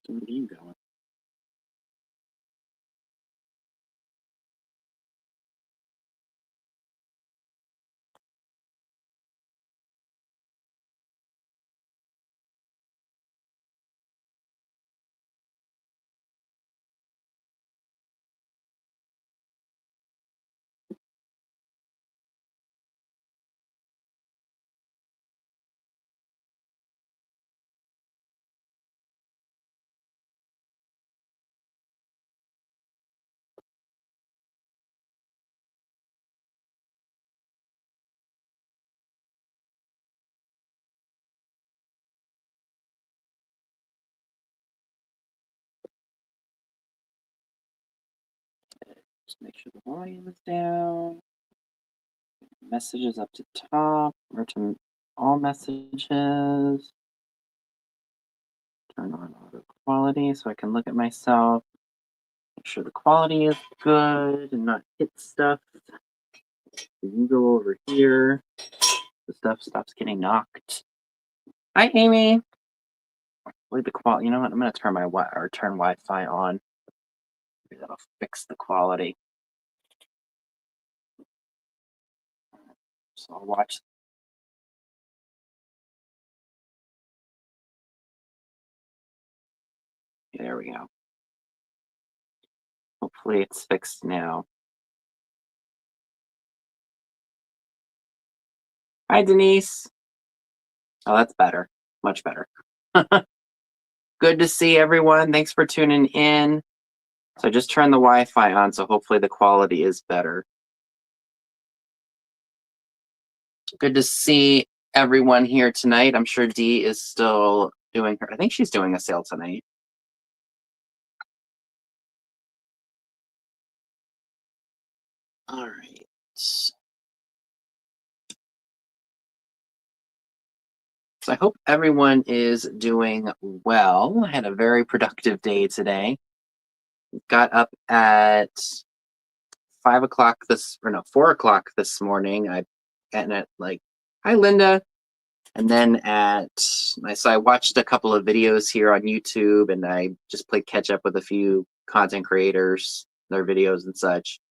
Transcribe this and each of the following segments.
Where are you going? Just make sure the volume is down. Messages up to top, or to all messages. Turn on auto quality so I can look at myself. Make sure the quality is good and not hit stuff. You can go over here. The stuff stops getting knocked. Hi, Amy. Hopefully the quality. You know what? I'm gonna turn turn Wi-Fi on. Maybe that'll fix the quality. So I'll watch. There we go. Hopefully it's fixed now. Hi, Denise. Oh, that's better. Much better. Good to see everyone. Thanks for tuning in. So I just turned the Wi-Fi on, so hopefully the quality is better. Good to see everyone here tonight. I'm sure Dee is still doing her. I think she's doing a sale tonight. All right. So I hope everyone is doing well. I had a very productive day today. Got up at 4 o'clock this morning. Hi Linda. And then so I watched a couple of videos here on YouTube, and I just played catch up with a few content creators, their videos and such.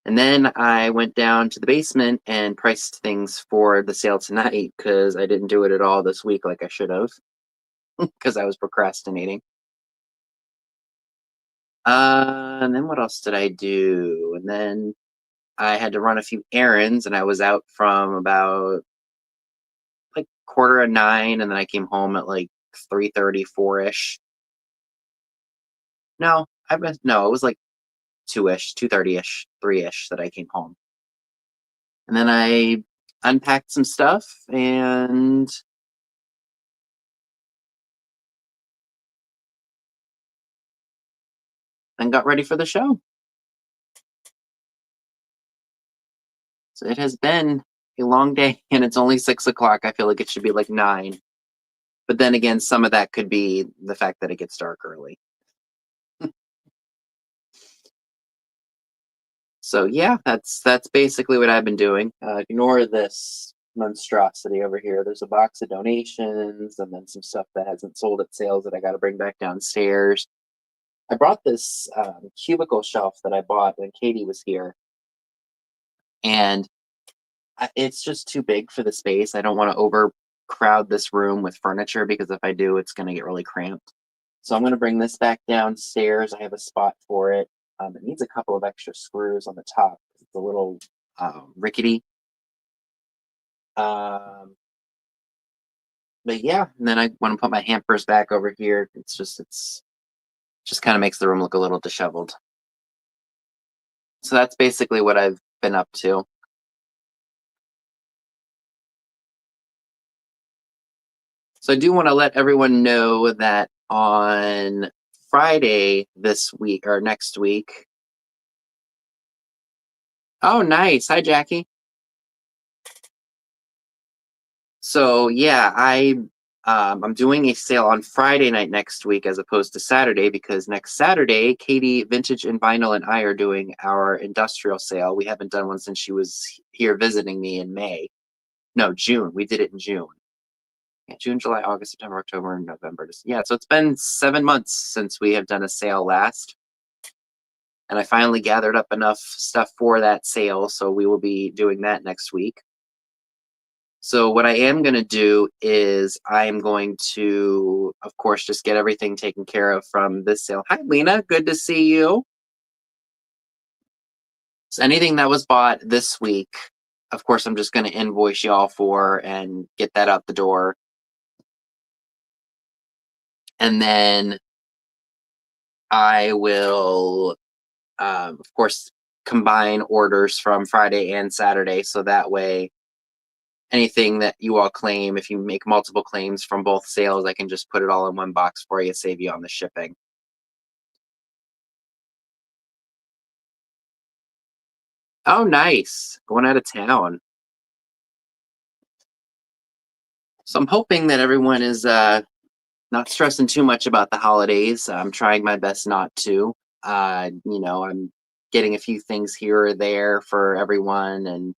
And then I went down to the basement and priced things for the sale tonight because I didn't do it at all this week like I should have because I was procrastinating. And then what else did I do? And then I had to run a few errands, and I was out from about like 9:15, and then I came home at like 3:30, 4-ish. No, it was like 2-ish, 2:30-ish, 3-ish that I came home. And then I unpacked some stuff and got ready for the show. So it has been a long day, and it's only 6 o'clock. I feel like it should be like 9. But then again, some of that could be the fact that it gets dark early. So yeah, that's basically what I've been doing. Ignore this monstrosity over here. There's a box of donations and then some stuff that hasn't sold at sales that I got to bring back downstairs. I brought this cubicle shelf that I bought when Katie was here, and it's just too big for the space. I don't want to overcrowd this room with furniture because if I do, it's going to get really cramped. So I'm going to bring this back downstairs. I have a spot for it. It needs a couple of extra screws on the top. It's a little rickety. But yeah, and then I want to put my hampers back over here. It's just kind of makes the room look a little disheveled. So that's basically what I've been up to. So I do want to let everyone know that on Friday this week or next week. Oh, nice. Hi, Jackie. So yeah, I'm doing a sale on Friday night next week as opposed to Saturday because next Saturday, Katie Vintage and Vinyl and I are doing our industrial sale. We haven't done one since she was here visiting me in June. We did it in June. Yeah, June, July, August, September, October, November. Yeah, so it's been 7 months since we have done a sale last. And I finally gathered up enough stuff for that sale, so we will be doing that next week. So what I am going to do is I am going to, of course, just get everything taken care of from this sale. Hi, Lena. Good to see you. So anything that was bought this week, of course, I'm just going to invoice y'all for and get that out the door. And then I will, of course, combine orders from Friday and Saturday. So that way, anything that you all claim, if you make multiple claims from both sales, I can just put it all in one box for you, save you on the shipping. Oh, nice. Going out of town. So I'm hoping that everyone is not stressing too much about the holidays. I'm trying my best not to. I'm getting a few things here or there for everyone and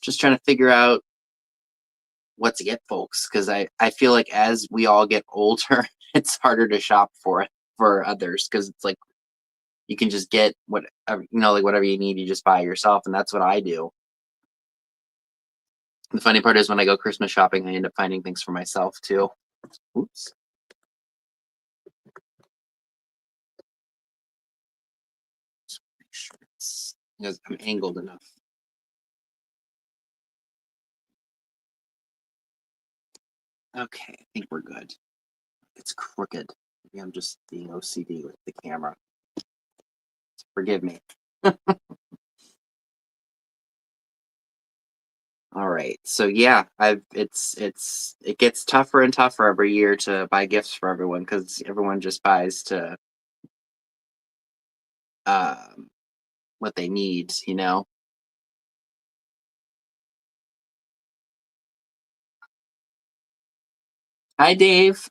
just trying to figure out what to get folks because I feel like as we all get older, it's harder to shop for others because it's like you can just get like whatever you need, you just buy yourself, and that's what I do. The funny part is when I go Christmas shopping, I end up finding things for myself too. Oops. Just make sure because I'm angled enough. Okay, I think we're good. It's crooked. Maybe I'm just being OCD with the camera. Forgive me. All right. So yeah, it gets tougher and tougher every year to buy gifts for everyone because everyone just buys to um what they need. Hi, Dave.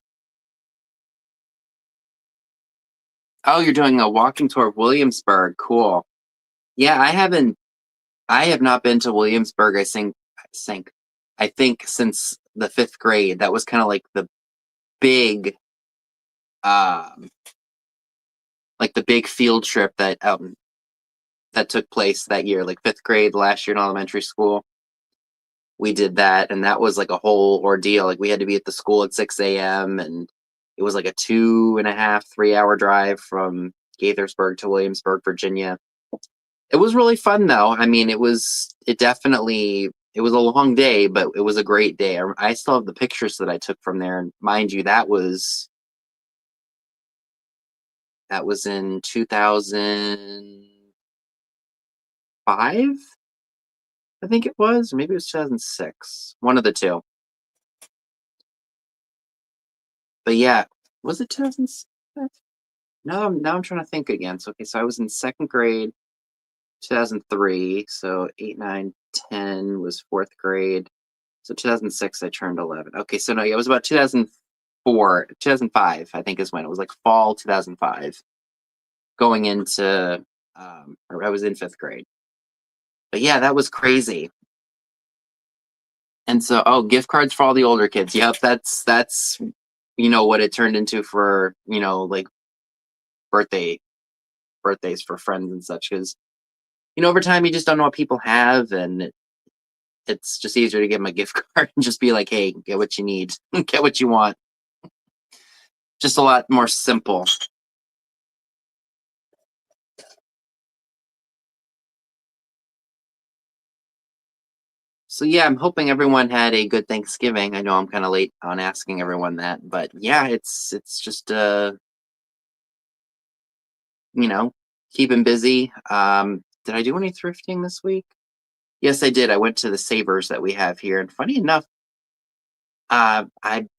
Oh, you're doing a walking tour of Williamsburg. Cool. Yeah, I have not been to Williamsburg. I think since the fifth grade. That was kind of big, um, like the big field trip that took place that year, like fifth grade last year in elementary school. We did that, and that was like a whole ordeal. Like we had to be at the school at 6 a.m. and it was like a 2.5, 3 hour drive from Gaithersburg to Williamsburg, Virginia. It was really fun though. I mean, it was a long day, but it was a great day. I still have the pictures that I took from there, and mind you, that was in 2005, I think it was. Maybe it was 2006. One of the two. But yeah, was it 2006? No, now I'm trying to think again. So okay, so I was in second grade, 2003. So 8, 9, 10 was fourth grade. So 2006, I turned 11. Okay, so no, yeah, it was about 2004, 2005, I think is when it was like fall 2005, going into, or I was in fifth grade. But yeah, that was crazy. And so, oh, gift cards for all the older kids. Yep, that's what it turned into for like birthday birthdays for friends and such. Because over time you just don't know what people have, and it's just easier to give them a gift card and just be like, hey, get what you need, get what you want. Just a lot more simple. So yeah, I'm hoping everyone had a good Thanksgiving. I know I'm kind of late on asking everyone that, but yeah, it's just you know, keeping busy. Did I do any thrifting this week? Yes, I did. I went to the Savers that we have here, and funny enough, I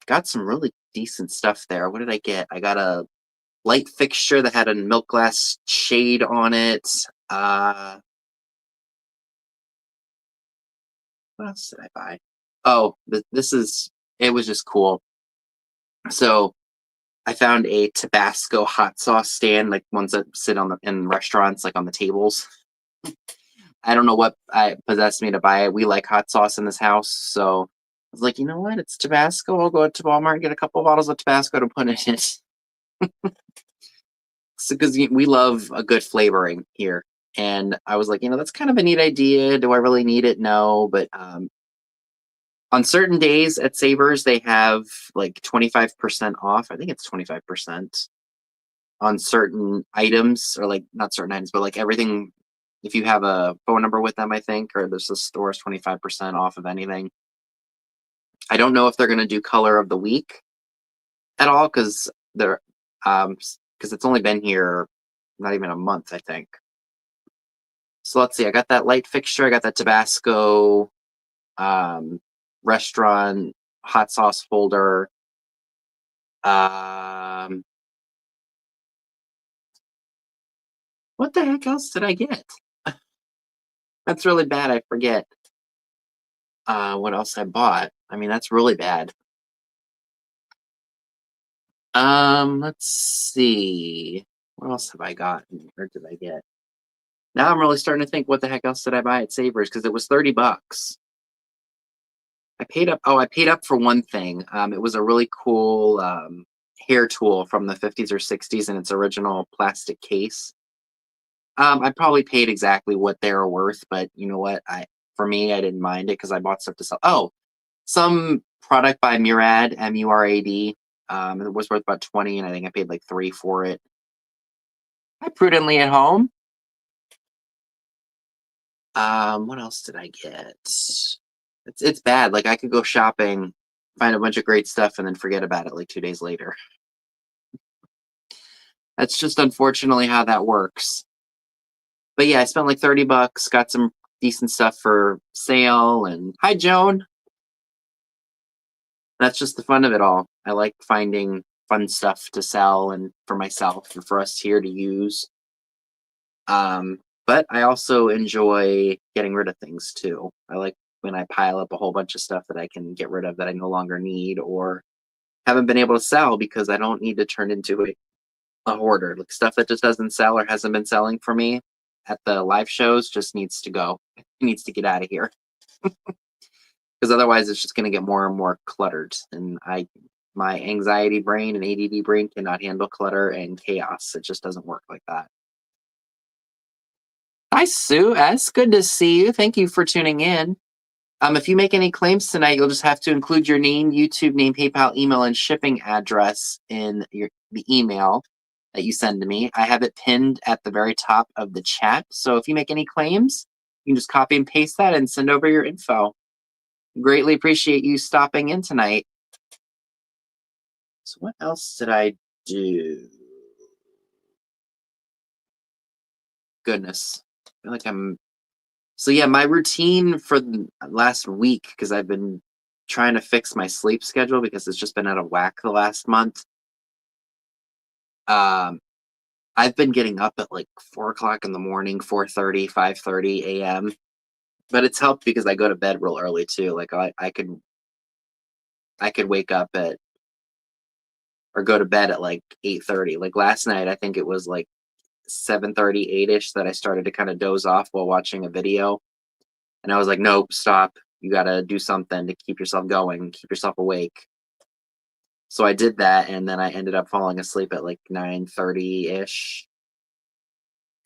got some really decent stuff there. What did I get? I got a light fixture that had a milk glass shade on it. What else did I buy? Oh, it was just cool. So I found a Tabasco hot sauce stand, like ones that sit in restaurants, like on the tables. I don't know what I possessed me to buy it. We like hot sauce in this house, so was like, you know what? It's Tabasco. I'll go to Walmart and get a couple bottles of Tabasco to put in it. Because we love a good flavoring here. And I was like, that's kind of a neat idea. Do I really need it? No. But on certain days at Savers, they have like 25% off. I think it's 25% on certain items, or like not certain items, but like everything. If you have a phone number with them, I think, or there's a store is 25% off of anything. I don't know if they're going to do color of the week at all because they're because it's only been here not even a month, I think. So let's see. I got that light fixture. I got that Tabasco restaurant hot sauce holder. What the heck else did I get? That's really bad. I forget. What else I bought? I mean, that's really bad. Let's see. What else have I gotten? Or did I get? Now I'm really starting to think, what the heck else did I buy at Savers? Because it was $30. I paid up. Oh, I paid up for one thing. It was a really cool hair tool from the 50s or 60s in its original plastic case. I probably paid exactly what they were worth, but you know what? For me, I didn't mind it because I bought stuff to sell. Oh, some product by Murad, Murad. It was worth about 20, and I think I paid like 3 for it. I prudently at home. What else did I get? It's bad. Like I could go shopping, find a bunch of great stuff, and then forget about it like 2 days later. That's just unfortunately how that works. But yeah, I spent like $30, got some decent stuff for sale, and hi Joan. That's just the fun of it all. I like finding fun stuff to sell and for myself and for us here to use. But I also enjoy getting rid of things too. I like when I pile up a whole bunch of stuff that I can get rid of that I no longer need or haven't been able to sell because I don't need to turn into a hoarder. Like stuff that just doesn't sell or hasn't been selling for me at the live shows just needs to go. It needs to get out of here. Because otherwise it's just going to get more and more cluttered. And my anxiety brain and ADD brain cannot handle clutter and chaos. It just doesn't work like that. Hi, Sue S. Good to see you. Thank you for tuning in. If you make any claims tonight, you'll just have to include your name, YouTube name, PayPal, email, and shipping address in the email that you send to me. I have it pinned at the very top of the chat. So if you make any claims, you can just copy and paste that and send over your info. Greatly appreciate you stopping in tonight. So what else did I do? Goodness. I feel like so yeah, my routine for the last week, because I've been trying to fix my sleep schedule because it's just been out of whack the last month. I've been getting up at like 4 o'clock in the morning, 4:30, 5:30 a.m. But it's helped because I go to bed real early too. Like I could wake up at or go to bed at like 8:30. Like last night, I think it was like 7:30, 8ish that I started to kind of doze off while watching a video. And I was like, nope, stop. You got to do something to keep yourself going, keep yourself awake. So I did that, and then I ended up falling asleep at like 9:30 ish.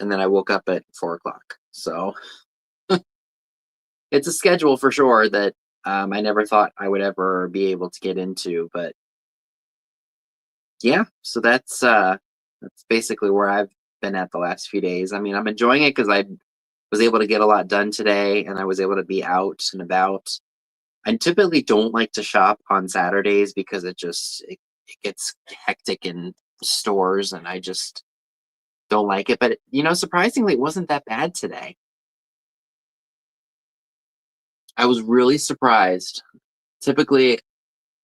And then I woke up at 4 o'clock. So it's a schedule for sure that I never thought I would ever be able to get into. But yeah, so that's basically where I've been at the last few days. I mean, I'm enjoying it because I was able to get a lot done today, and I was able to be out and about. I typically don't like to shop on Saturdays because it gets hectic in stores, and I just don't like it. But surprisingly, it wasn't that bad today. I was really surprised. Typically,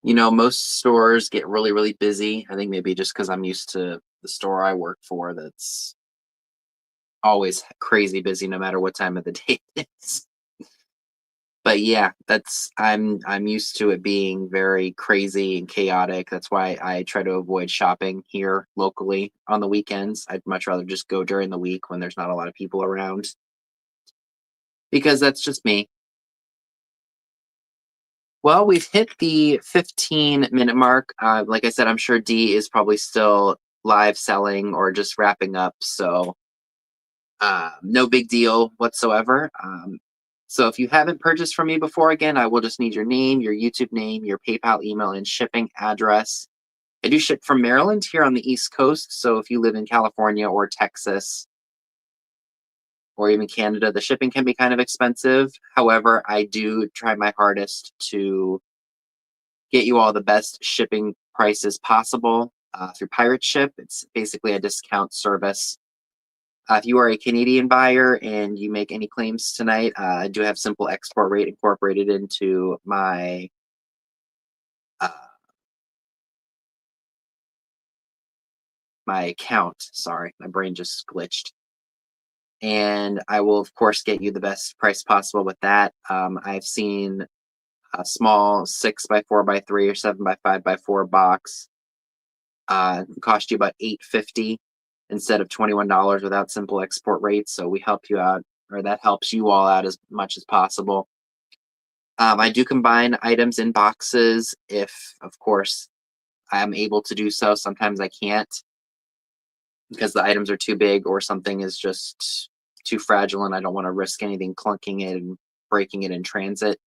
most stores get really, really busy. I think maybe just because I'm used to the store I work for that's always crazy busy no matter what time of the day it is. But yeah, I'm used to it being very crazy and chaotic. That's why I try to avoid shopping here locally on the weekends. I'd much rather just go during the week when there's not a lot of people around because that's just me. Well, we've hit the 15-minute mark. Like I said, I'm sure Dee is probably still live selling or just wrapping up. So no big deal whatsoever. So if you haven't purchased from me before, again, I will just need your name, your YouTube name, your PayPal email, and shipping address. I do ship from Maryland here on the East Coast. So if you live in California or Texas or even Canada, the shipping can be kind of expensive. However, I do try my hardest to get you all the best shipping prices possible through Pirate Ship. It's basically a discount service. If you are a Canadian buyer and you make any claims tonight, I do have Simple Export Rate incorporated into my my account. Sorry, my brain just glitched. And I will, of course, get you the best price possible with that. I've seen a small 6x4x3 or 7x5x4 box cost you about $8.50 instead of $21 without Simple Export Rates. So we help you out, or that helps you all out as much as possible. I do combine items in boxes if, of course, I'm able to do so. Sometimes I can't because the items are too big or something is just too fragile and I don't want to risk anything clunking it and breaking it in transit.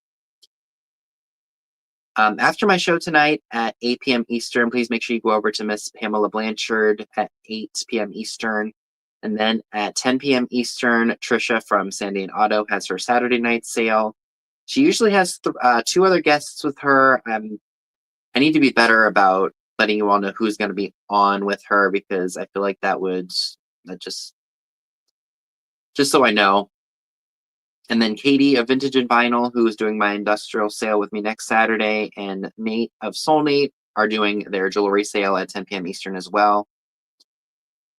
After my show tonight at 8 p.m. Eastern, please make sure you go over to Miss Pamela Blanchard at 8 p.m. Eastern. And then at 10 p.m. Eastern, Trisha from Sandian Auto has her Saturday night sale. She usually has two other guests with her. I need to be better about letting you all know who's going to be on with her because I feel like that just so I know. And then Katie of Vintage and Vinyl, who is doing my industrial sale with me next Saturday, and Nate of Soulmate are doing their jewelry sale at 10 p.m. Eastern as well.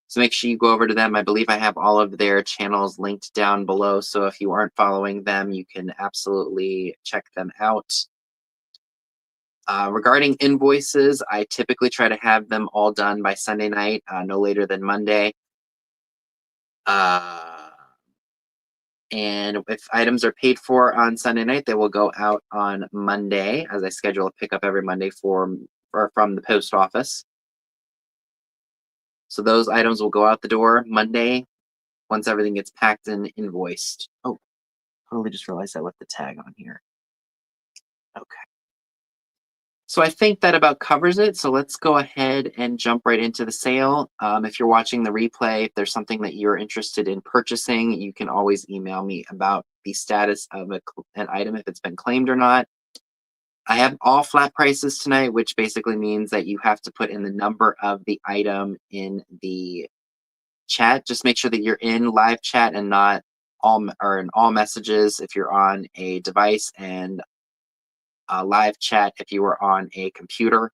So make sure you go over to them. I believe I have all of their channels linked down below. So if you aren't following them, you can absolutely check them out. Regarding invoices, I typically try to have them all done by Sunday night, no later than Monday. And if items are paid for on Sunday night, they will go out on Monday, as I schedule a pickup every Monday from the post office. So those items will go out the door Monday once everything gets packed and invoiced. Oh, totally just realized I left the tag on here. Okay. So I think that about covers it. So let's go ahead and jump right into the sale. If you're watching the replay, if there's something that you're interested in purchasing, you can always email me about the status of an item, if it's been claimed or not. I have all flat prices tonight, which basically means that you have to put in the number of the item in the chat. Just make sure that you're in live chat and not in all messages if you're on a device, and live chat if you were on a computer.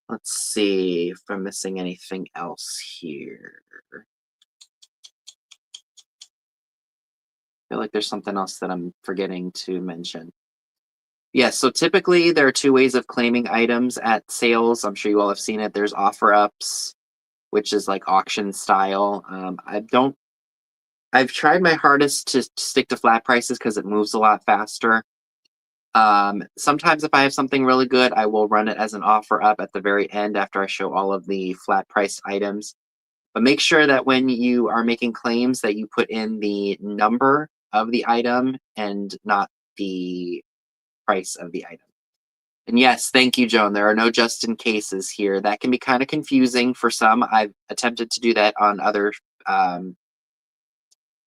Let's see if I'm missing anything else here. I feel like there's something else that I'm forgetting to mention. Yes, so typically there are two ways of claiming items at sales. I'm sure you all have seen it. There's OfferUps, which is like auction style. I've tried my hardest to stick to flat prices because it moves a lot faster. Sometimes if I have something really good, I will run it as an offer up at the very end after I show all of the flat price items. But make sure that when you are making claims that you put in the number of the item and not the price of the item. And yes, thank you, Joan. There are no just in cases here. That can be kind of confusing for some. I've attempted to do that on other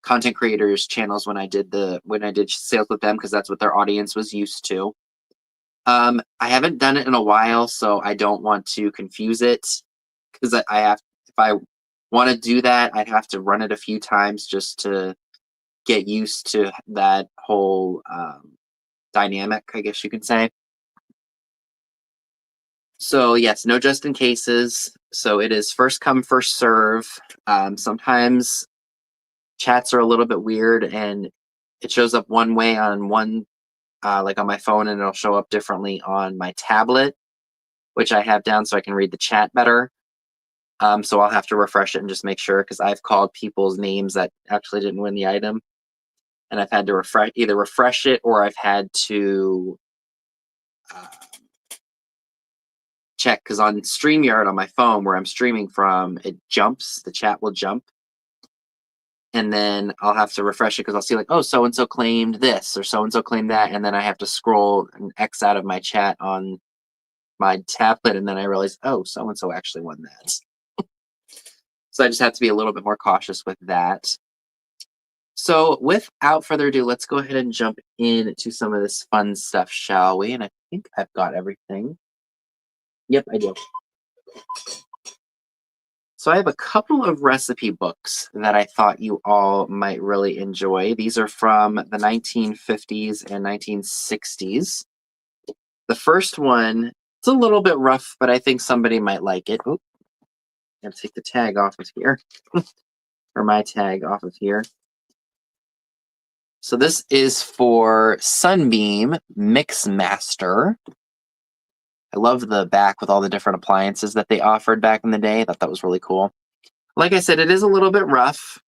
content creators channels when I did sales with them because that's what their audience was used to. I haven't done it in a while, so I don't want to confuse it because if I want to do that, I'd have to run it a few times just to get used to that whole dynamic, I guess you could say. So yes, no just in cases. So it is first come, first serve. Sometimes chats are a little bit weird and it shows up one way on one, like on my phone, and it'll show up differently on my tablet, which I have down so I can read the chat better. So I'll have to refresh it and just make sure, because I've called people's names that actually didn't win the item. And I've had to either refresh it or I've had to check, because on StreamYard on my phone where I'm streaming from, it jumps, the chat will jump. And then I'll have to refresh it because I'll see like, oh, so-and-so claimed this or so-and-so claimed that. And then I have to scroll and X out of my chat on my tablet. And then I realize, oh, so-and-so actually won that. So I just have to be a little bit more cautious with that. So without further ado, let's go ahead and jump into some of this fun stuff, shall we? And I think I've got everything. Yep, I do. So I have a couple of recipe books that I thought you all might really enjoy. These are from the 1950s and 1960s. The first one, it's a little bit rough, but I think somebody might like it. Oh, I'm gonna take the tag off of here, or my tag off of here. So this is for Sunbeam Mixmaster. I love the back with all the different appliances that they offered back in the day. I thought that was really cool. Like I said, it is a little bit rough.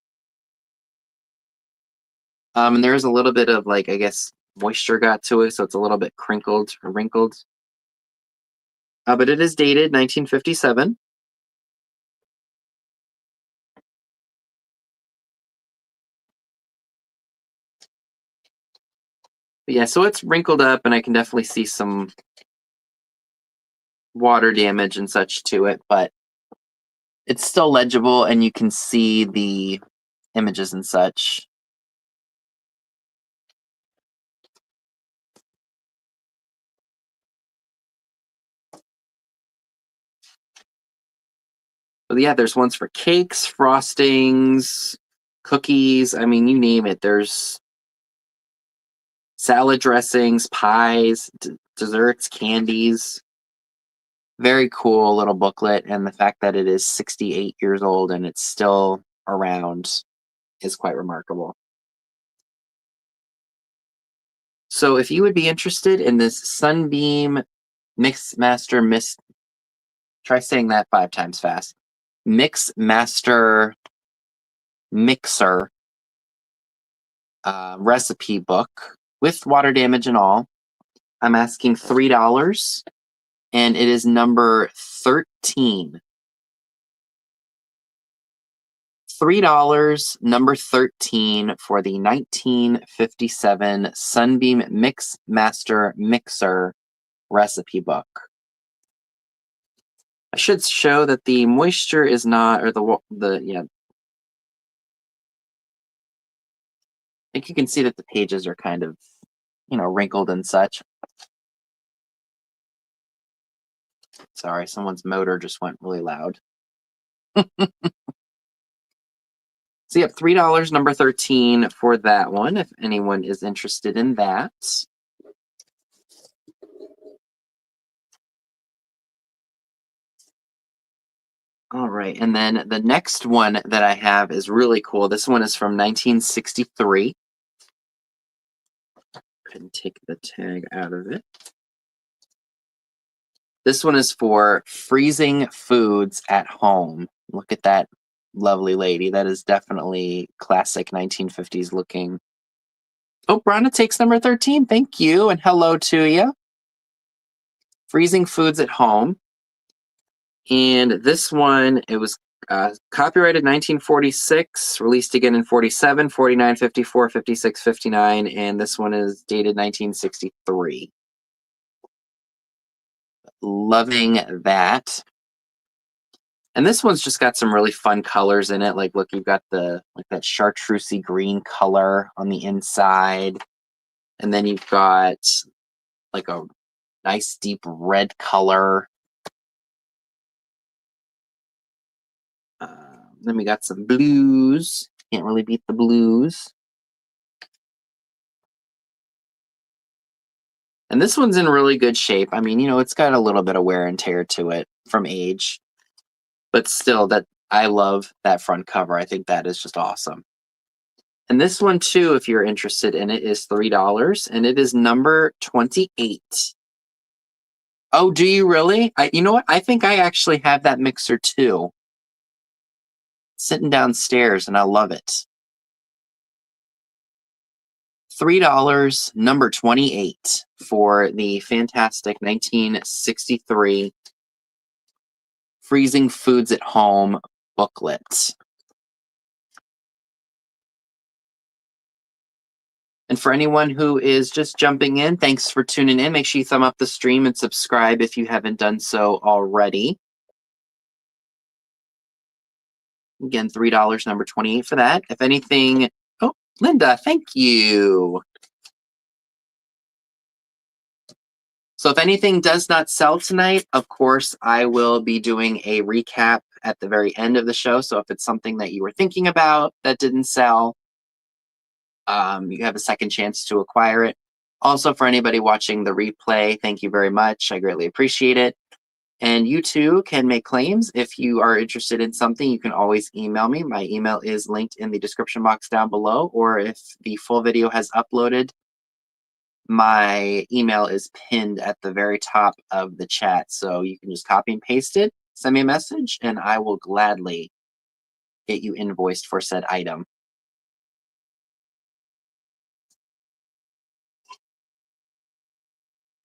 And there is a little bit of, like, I guess, moisture got to it, so it's a little bit crinkled or wrinkled. But it is dated 1957. But yeah, so it's wrinkled up, and I can definitely see some water damage and such to it, but it's still legible, and you can see the images and such. But yeah, there's ones for cakes, frostings, cookies. I mean, you name it. There's salad dressings, pies, desserts, candies. Very cool little booklet. And the fact that it is 68 years old and it's still around is quite remarkable. So if you would be interested in this Sunbeam Mixmaster try saying that 5 times fast. Mixmaster Mixer recipe book with water damage and all, I'm asking $3, and it is number 13. $3, number 13 for the 1957 Sunbeam Mixmaster Mixer recipe book. I should show that the moisture is not, or yeah. I think you can see that the pages are kind of, wrinkled and such. Sorry, someone's motor just went really loud. So you have $3, number 13 for that one, if anyone is interested in that. All right, and then the next one that I have is really cool. This one is from 1963. Go ahead and take the tag out of it. This one is for freezing foods at home. Look at that lovely lady. That is definitely classic 1950s looking. Oh, Bronna takes number 13. Thank you, and hello to you. Freezing foods at home. And this one, it was copyrighted 1946, released again in 47, 49, 54, 56, 59, and this one is dated 1963. Loving that. And this one's just got some really fun colors in it. Like, look, you've got that chartreusey green color on the inside. And then you've got like a nice deep red color. Then we got some blues. Can't really beat the blues. And this one's in really good shape. I mean, it's got a little bit of wear and tear to it from age. But still, that I love that front cover. I think that is just awesome. And this one, too, if you're interested in it, is $3. And it is number 28. Oh, do you really? You know what? I think I actually have that mixer, too. Sitting downstairs, and I love it. $3, number 28, for the fantastic 1963 Freezing Foods at Home booklet. And for anyone who is just jumping in, thanks for tuning in. Make sure you thumb up the stream and subscribe if you haven't done so already. Again, $3, number 28 for that. If anything, oh, Linda, thank you. So if anything does not sell tonight, of course, I will be doing a recap at the very end of the show. So if it's something that you were thinking about that didn't sell, you have a second chance to acquire it. Also, for anybody watching the replay, thank you very much. I greatly appreciate it. And you too can make claims. If you are interested in something, you can always email me. My email is linked in the description box down below, or if the full video has uploaded, my email is pinned at the very top of the chat. So you can just copy and paste it, send me a message, and I will gladly get you invoiced for said item.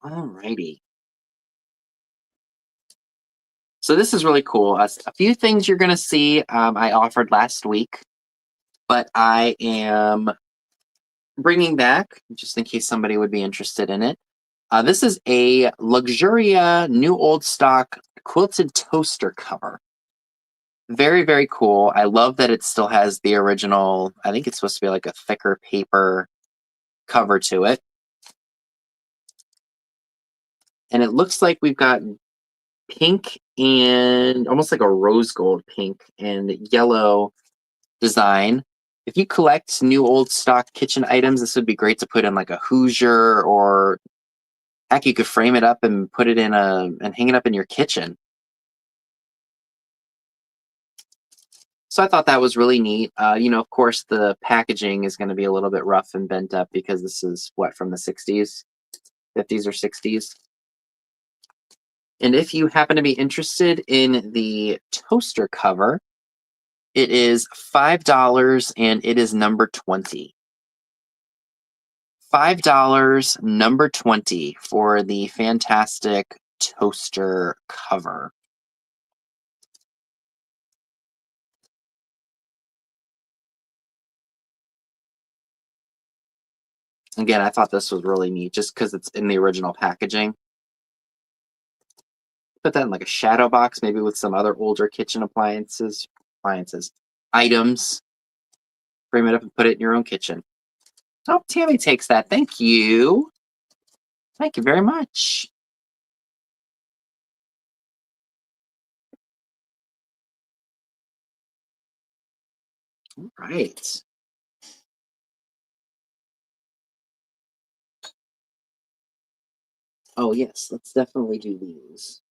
Alrighty. So this is really cool. A few things you're going to see I offered last week, but I am bringing back, just in case somebody would be interested in it. This is a Luxuria new old stock quilted toaster cover. Very, very cool. I love that it still has the original, I think it's supposed to be like a thicker paper cover to it. And it looks like we've got pink and almost like a rose gold pink and yellow design. If you collect new old stock kitchen items, this would be great to put in like a Hoosier, or heck, you could frame it up and put it in and hang it up in your kitchen. So I thought that was really neat. Of course, the packaging is going to be a little bit rough and bent up because this is from the 60s, 50s or 60s. And if you happen to be interested in the toaster cover, it is $5 and it is number 20. $5, number 20 for the fantastic toaster cover. Again, I thought this was really neat just because it's in the original packaging. Put that in like a shadow box, maybe with some other older kitchen items. Frame it up and put it in your own kitchen. Oh, Tammy takes that. Thank you. Thank you very much. All right. Oh, yes, let's definitely do these.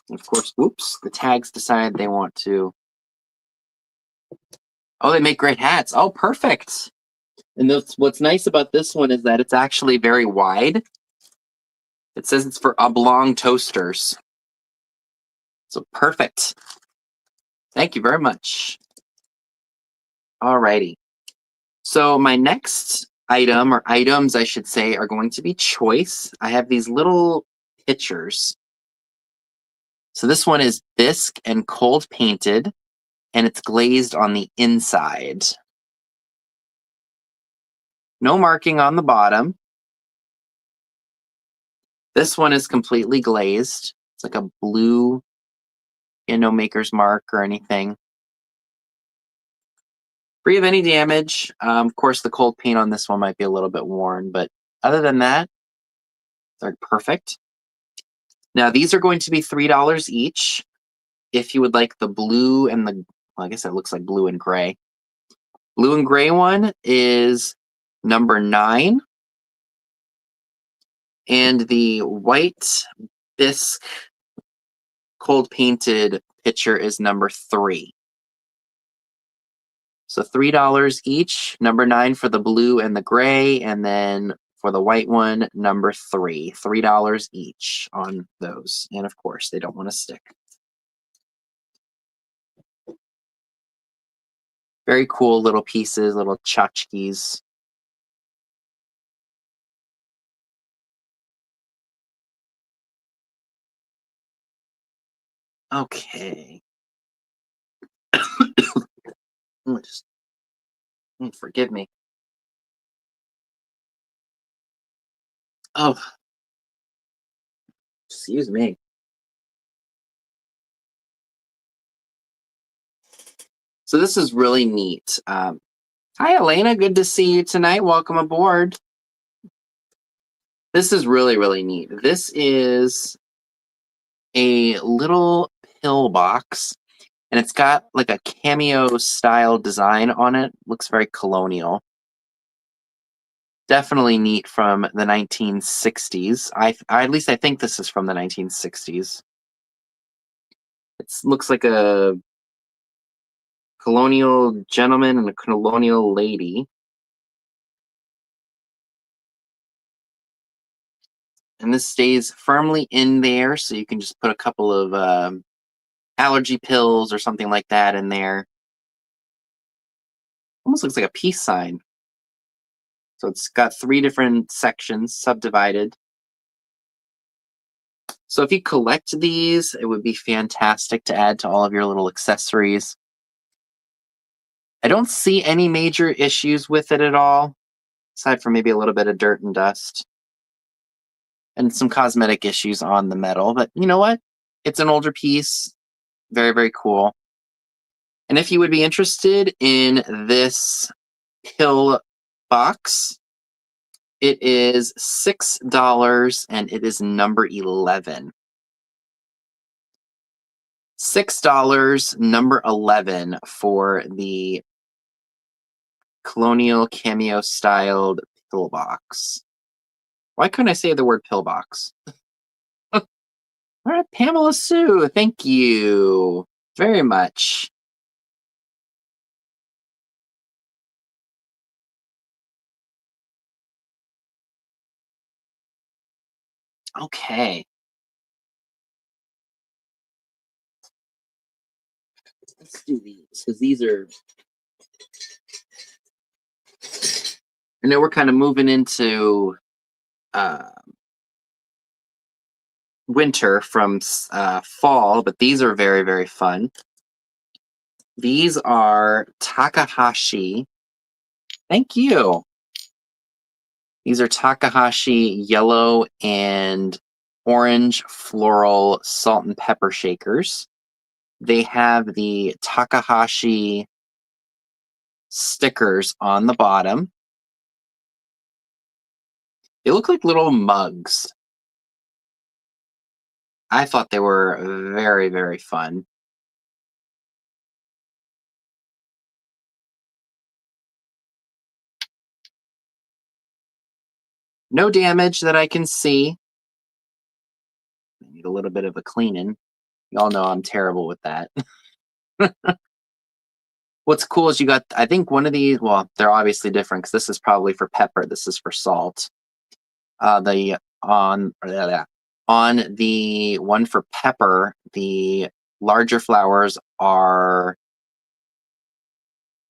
And of course, whoops, the tags decide they want to. Oh, they make great hats. Oh, perfect. And what's nice about this one is that it's actually very wide. It says it's for oblong toasters. So perfect. Thank you very much. Alrighty. So my next item, or items I should say, are going to be choice. I have these little pitchers. So this one is bisque and cold painted, and it's glazed on the inside. No marking on the bottom. This one is completely glazed. It's like a blue, no maker's mark or anything. Free of any damage. Of course, the cold paint on this one might be a little bit worn, but other than that, they're perfect. Now, these are going to be $3 each. If you would like the blue and I guess it looks like blue and gray. Blue and gray one is number 9. And the white bisque cold painted pitcher is number 3. So $3 each, number 9 for the blue and the gray, and then for the white one, number 3. $3 each on those. And of course, they don't want to stick. Very cool little pieces, little tchotchkes. Okay. Just forgive me. Oh, excuse me. So this is really neat. Hi, Elena. Good to see you tonight. Welcome aboard. This is really, really neat. This is a little pill box, and it's got like a cameo style design on it. Looks very colonial. Definitely neat from the 1960s. At least I think this is from the 1960s. It looks like a colonial gentleman and a colonial lady. And this stays firmly in there, so you can just put a couple of allergy pills or something like that in there. Almost looks like a peace sign. So it's got 3 different sections subdivided. So if you collect these, it would be fantastic to add to all of your little accessories. I don't see any major issues with it at all, aside from maybe a little bit of dirt and dust and some cosmetic issues on the metal. But you know what? It's an older piece. Very, very cool. And if you would be interested in this pill box, it is $6 and it is number 11. $6, number 11 for the colonial cameo styled pillbox. Why couldn't I say the word pillbox? All right, Pamela Sue, thank you very much. Okay. Let's do these because these are. I know we're kind of moving into uh, winter from fall, but these are very, very fun. These are Takahashi. Thank you. These are Takahashi yellow and orange floral salt and pepper shakers. They have the Takahashi stickers on the bottom. They look like little mugs. I thought they were very, very fun. No damage that I can see. I need a little bit of a cleaning. Y'all know I'm terrible with that. What's cool is you got, I think one of these, well, they're obviously different because this is probably for pepper, this is for salt. The on the one for pepper, the larger flowers are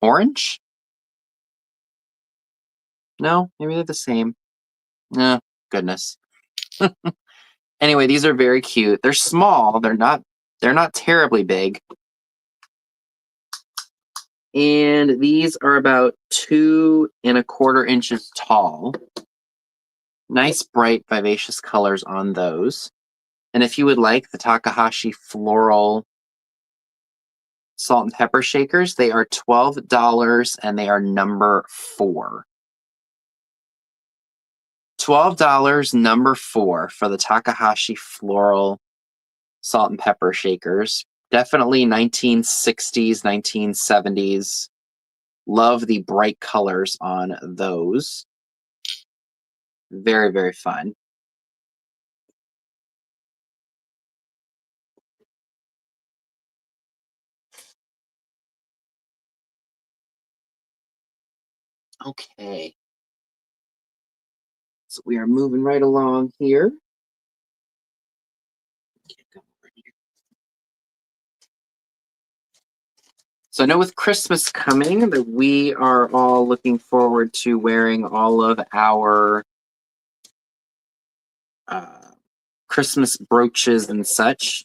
orange. No, maybe they're the same. No, goodness. Anyway, these are very cute. They're small. They're not terribly big. And these are about 2¼ inches tall. Nice, bright, vivacious colors on those. And if you would like the Takahashi floral salt and pepper shakers, they are $12 and they are number 4. $12, number 4 for the Takahashi floral salt and pepper shakers. Definitely 1960s, 1970s. Love the bright colors on those. Very, very fun. Okay. So we are moving right along here. So I know with Christmas coming that we are all looking forward to wearing all of our Christmas brooches and such.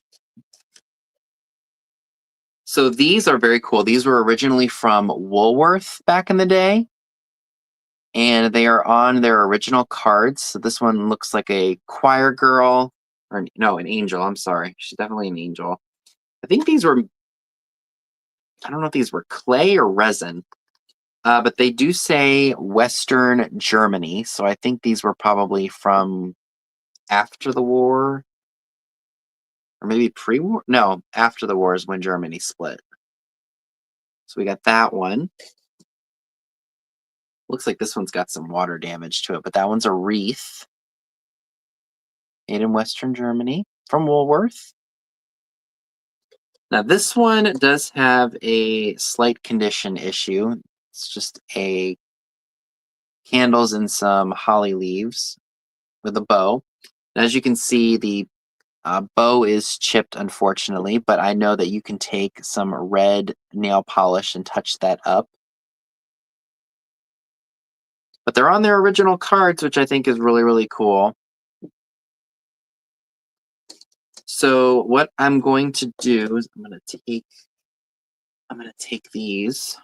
So these are very cool. These were originally from Woolworth back in the day, and they are on their original cards. So this one looks like a choir girl, or no, an angel. I'm sorry. She's definitely an angel. I think these were, I don't know if these were clay or resin, but they do say Western Germany. So I think these were probably from after the war, or maybe pre-war. No, after the war is when Germany split. So we got that one. Looks like this one's got some water damage to it, but that one's a wreath made in Western Germany from Woolworth. Now this one does have a slight condition issue. It's just a candles and some holly leaves with a bow. And as you can see, the bow is chipped, unfortunately, but I know that you can take some red nail polish and touch that up. But they're on their original cards, which I think is really, really cool. So what I'm going to do is I'm going to take these.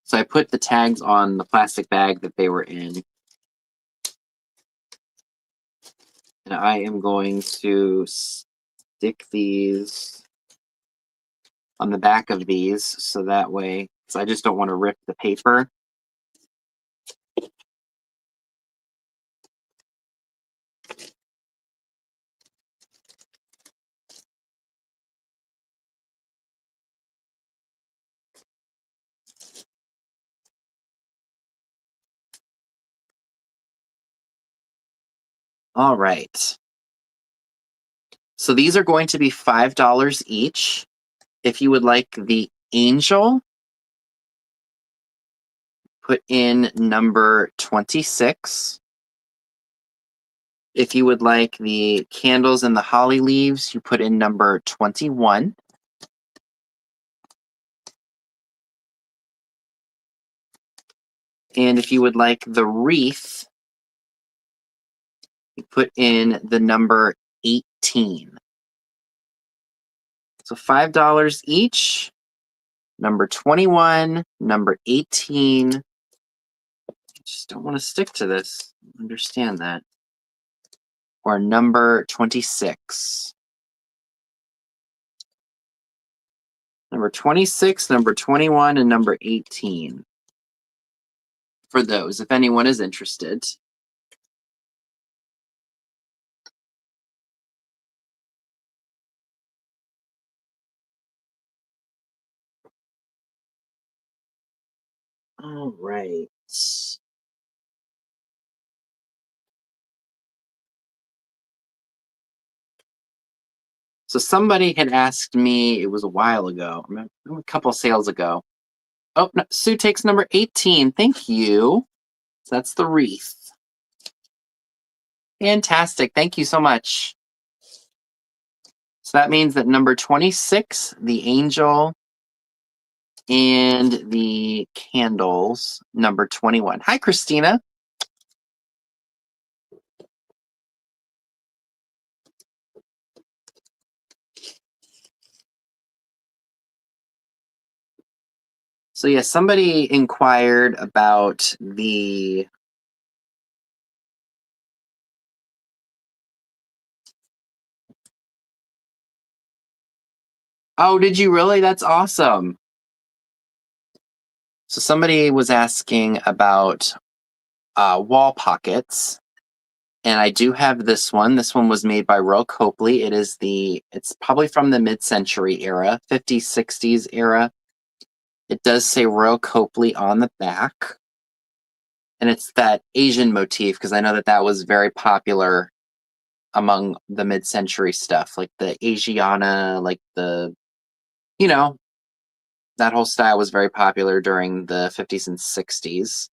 So I put the tags on the plastic bag that they were in. And I am going to stick these on the back of these so that way, so I just don't want to rip the paper. All right. So these are going to be $5 each. If you would like the angel, put in number 26. If you would like the candles and the holly leaves, you put in number 21. And if you would like the wreath, you put in the number 18. So $5 each, number 21, number 18. I just don't want to stick to this. Understand that. Or number 26. Number 26, number 21, and number 18. For those, if anyone is interested. All right. So somebody had asked me, it was a while ago, a couple sales ago. Oh, no, Sue takes number 18. Thank you. So that's the wreath. Fantastic. Thank you so much. So that means that number 26, the angel, and the candles, number 21. Hi, Christina. So yeah, somebody inquired about the Oh, did you really? That's awesome. So somebody was asking about wall pockets, and I do have this one. This one was made by Royal Copley. It's probably from the mid-century era, 50s, 60s era. It does say Royal Copley on the back. And it's that Asian motif, because I know that that was very popular among the mid-century stuff, like the Asiana, like that whole style was very popular during the 50s and 60s.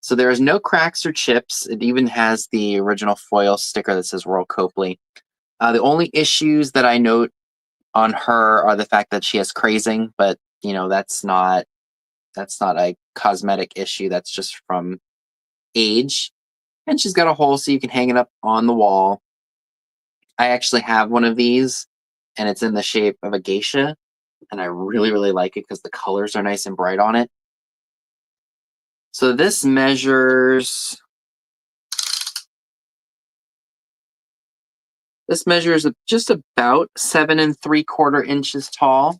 So there is no cracks or chips. It even has the original foil sticker that says Royal Copley. The only issues that I note on her are the fact that she has crazing, but that's not a cosmetic issue. That's just from age. And she's got a hole so you can hang it up on the wall. I actually have one of these. and it's in the shape of a geisha, and I really, really like it because the colors are nice and bright on it. So this measures just about 7 3/4 inches tall.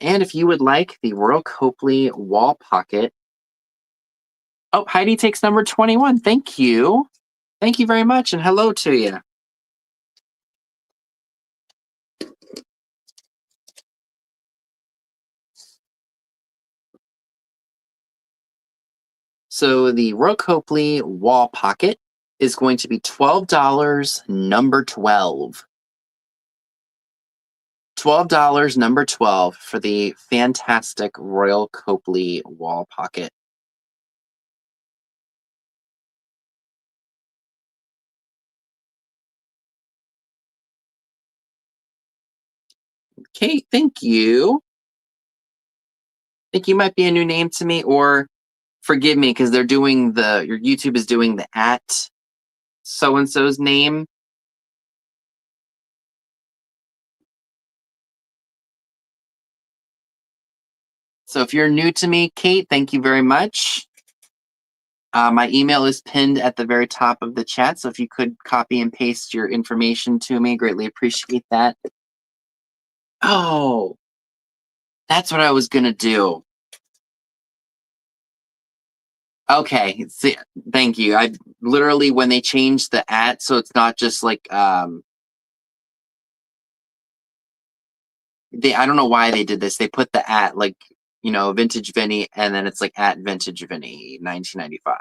And if you would like the Royal Copley wall pocket. Oh, Heidi takes number 21. Thank you. Thank you very much, and hello to you. So the Royal Copley wall pocket is going to be $12, number 12. $12, number 12 for the fantastic Royal Copley wall pocket. Okay, thank you. I think you might be a new name to me, or forgive me because they're doing your YouTube is doing the at so and so's name. So if you're new to me, Kate, thank you very much. My email is pinned at the very top of the chat, so if you could copy and paste your information to me, greatly appreciate that. Oh, that's what I was gonna do. Okay, see, thank you. I literally, when they changed the at, so it's not just like I don't know why they did this. They put the at like, Vintage Vinny, and then it's like at Vintage Vinny 1995.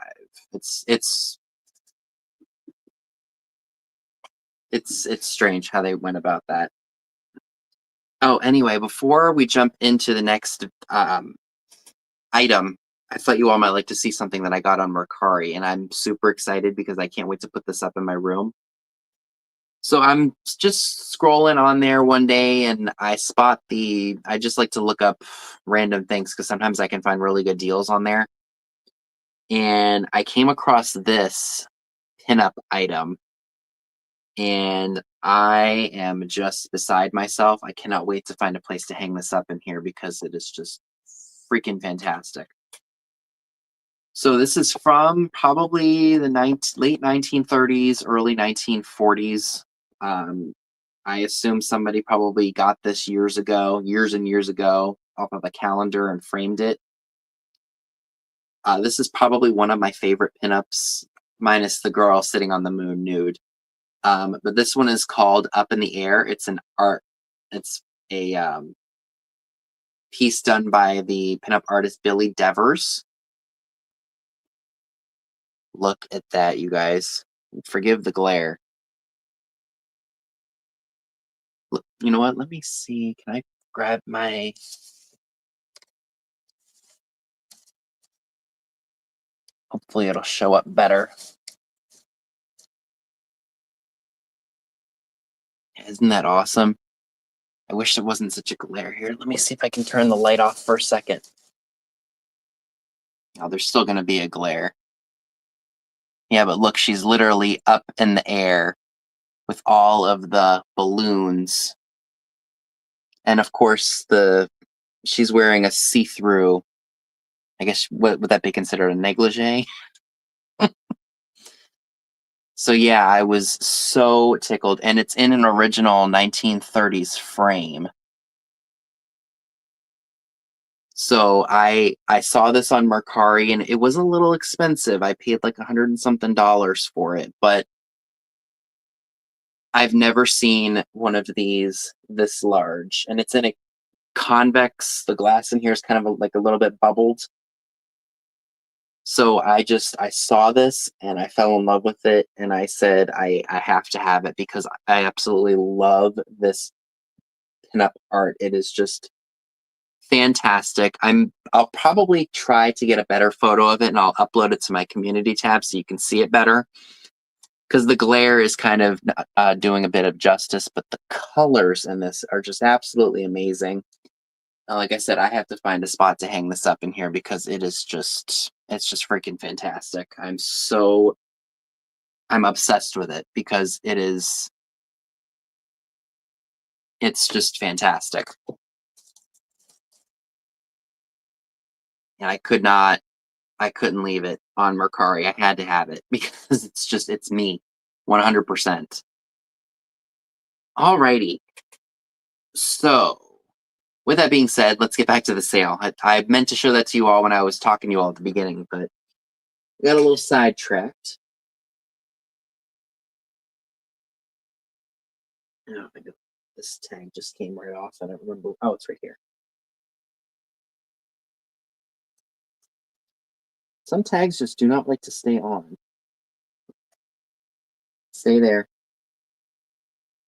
It's strange how they went about that. Oh, anyway, before we jump into the next item, I thought you all might like to see something that I got on Mercari, and I'm super excited because I can't wait to put this up in my room. So I'm just scrolling on there one day, and I just like to look up random things because sometimes I can find really good deals on there. And I came across this pinup item, and I am just beside myself. I cannot wait to find a place to hang this up in here because it is just freaking fantastic. So this is from probably the late 1930s, early 1940s. I assume somebody probably got this years and years ago, off of a calendar and framed it. This is probably one of my favorite pinups, minus the girl sitting on the moon nude. But this one is called Up in the Air. It's a piece done by the pinup artist Billy Devers. Look at that, you guys. Forgive the glare. Look, you know what? Let me see. Can I grab my... Hopefully it'll show up better. Isn't that awesome? I wish there wasn't such a glare here. Let me see if I can turn the light off for a second. Oh, there's still going to be a glare. Yeah, but look, she's literally up in the air with all of the balloons. And of course, she's wearing a see-through, I guess, what would that be considered, a negligee? So yeah, I was so tickled, and it's in an original 1930s frame. So I saw this on Mercari, and it was a little expensive. I paid like $100 and something for it, but I've never seen one of these this large, and it's in a convex. The glass in here is kind of like a little bit bubbled. So I saw this and I fell in love with it, and I said I have to have it because I absolutely love this pinup art. It is just fantastic. I'll probably try to get a better photo of it, and I'll upload it to my community tab so you can see it better, because the glare is kind of doing a bit of justice, but the colors in this are just absolutely amazing. Like I said, I have to find a spot to hang this up in here because it's just freaking fantastic. I'm obsessed with it because it's just fantastic. And I couldn't leave it on Mercari. I had to have it because it's me 100%. Alrighty. So, with that being said, let's get back to the sale. I meant to show that to you all when I was talking to you all at the beginning, but we got a little sidetracked. Oh, I know. This tag just came right off. I don't remember. Oh, it's right here. Some tags just do not like to stay on. Stay there.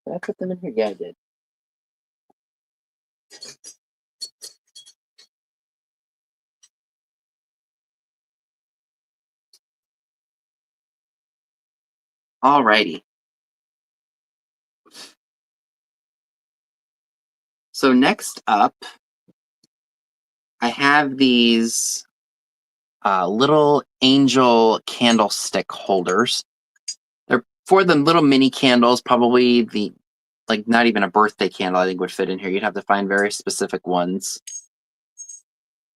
Did I put them in here? Yeah, I did. Alrighty. So next up, I have these little angel candlestick holders. They're for the little mini candles, probably like not even a birthday candle I think would fit in here. You'd have to find very specific ones,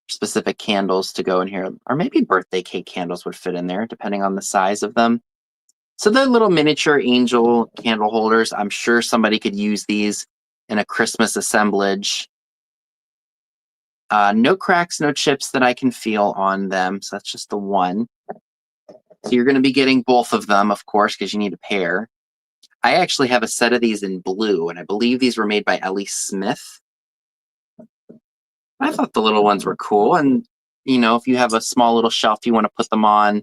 specific candles to go in here, or maybe birthday cake candles would fit in there depending on the size of them. So they're little miniature angel candle holders. I'm sure somebody could use these in a Christmas assemblage. No cracks, no chips that I can feel on them. So that's just the one. So you're going to be getting both of them, of course, because you need a pair. I actually have a set of these in blue, and I believe these were made by Ellie Smith. I thought the little ones were cool. And, if you have a small little shelf you want to put them on,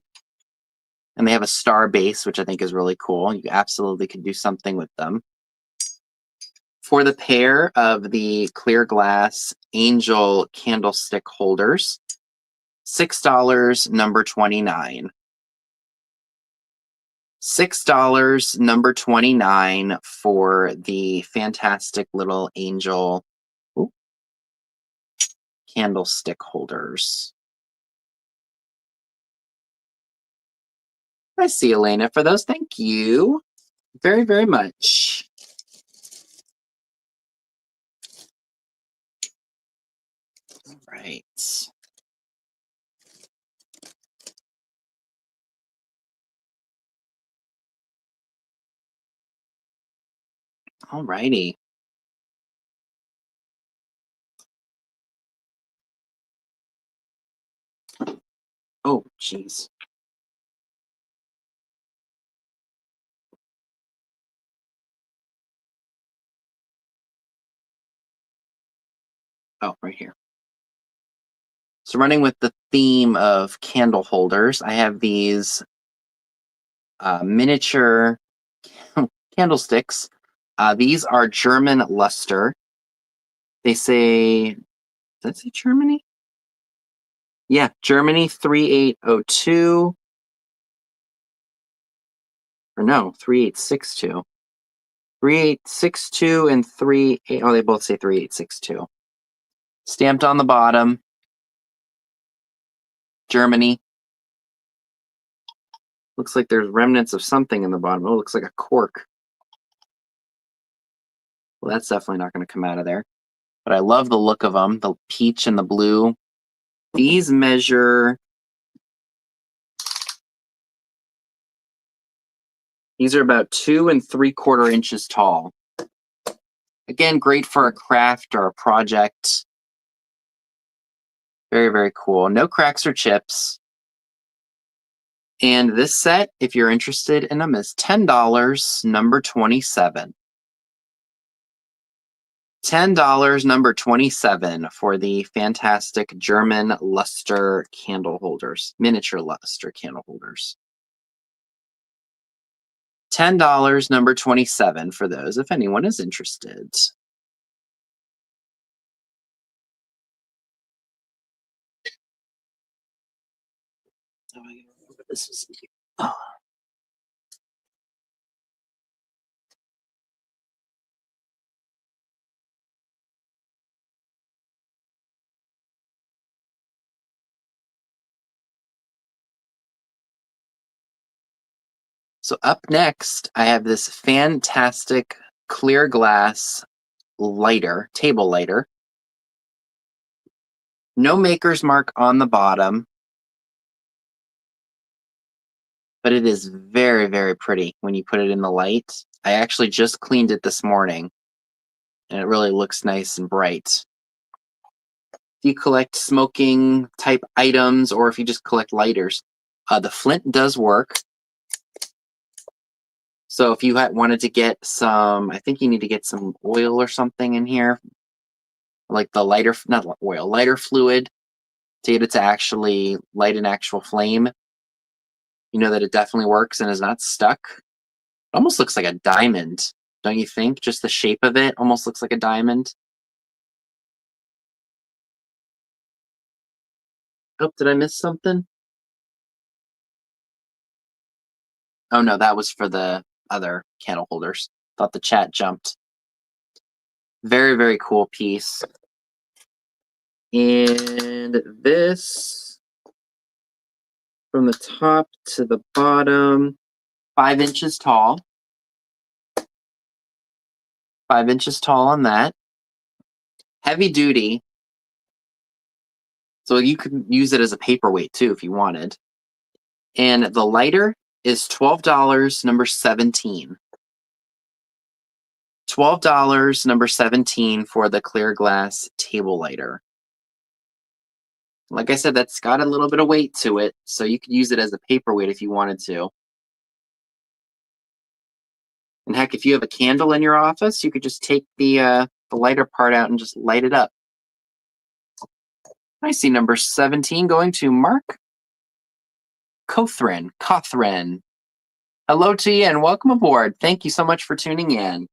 and they have a star base, which I think is really cool, you absolutely could do something with them. For the pair of the clear glass angel candlestick holders, $6, number 29. $6, number 29 for the fantastic little angel candlestick holders. I see, Elena, for those. Thank you very, very much. All right. All righty. Oh, jeez. Oh, right here. So running with the theme of candle holders, I have these miniature candlesticks. These are German luster. They say, does that say Germany? Yeah, Germany 3802. Or no, 3862. 3862 and 38. Oh, they both say 3862. Stamped on the bottom. Germany. Looks like there's remnants of something in the bottom. Oh, it looks like a cork. Well, that's definitely not going to come out of there. But I love the look of them, the peach and the blue. These measure. These are about 2 3/4 inches tall. Again, great for a craft or a project. Very, very cool. No cracks or chips. And this set, if you're interested in them, is $10, number 27. $10, number 27 for the fantastic German luster candle holders, miniature luster candle holders. $10, number 27 for those, if anyone is interested. Oh, I remember this is. Oh. So up next, I have this fantastic clear glass lighter, table lighter. No maker's mark on the bottom, but it is very, very pretty when you put it in the light. I actually just cleaned it this morning, and it really looks nice and bright. If you collect smoking type items, or if you just collect lighters, the flint does work. So if you wanted to get some, I think you need to get some oil or something in here, like the lighter, not oil, lighter fluid to get it to actually light an actual flame. You know that it definitely works and is not stuck. It almost looks like a diamond, don't you think? Just the shape of it almost looks like a diamond. Oh, did I miss something? Oh no, that was for the other candle holders. Thought the chat jumped. Very, very cool piece. And this, from the top to the bottom, 5 inches tall. 5 inches tall on that. Heavy duty. So you could use it as a paperweight too if you wanted. And the lighter is $12, number 17. $12, number 17 for the clear glass table lighter. Like I said, that's got a little bit of weight to it, so you could use it as a paperweight if you wanted to. And heck, if you have a candle in your office, you could just take the lighter part out and just light it up. I see number 17 going to Mark Cothran. Hello to you and welcome aboard. Thank you so much for tuning in.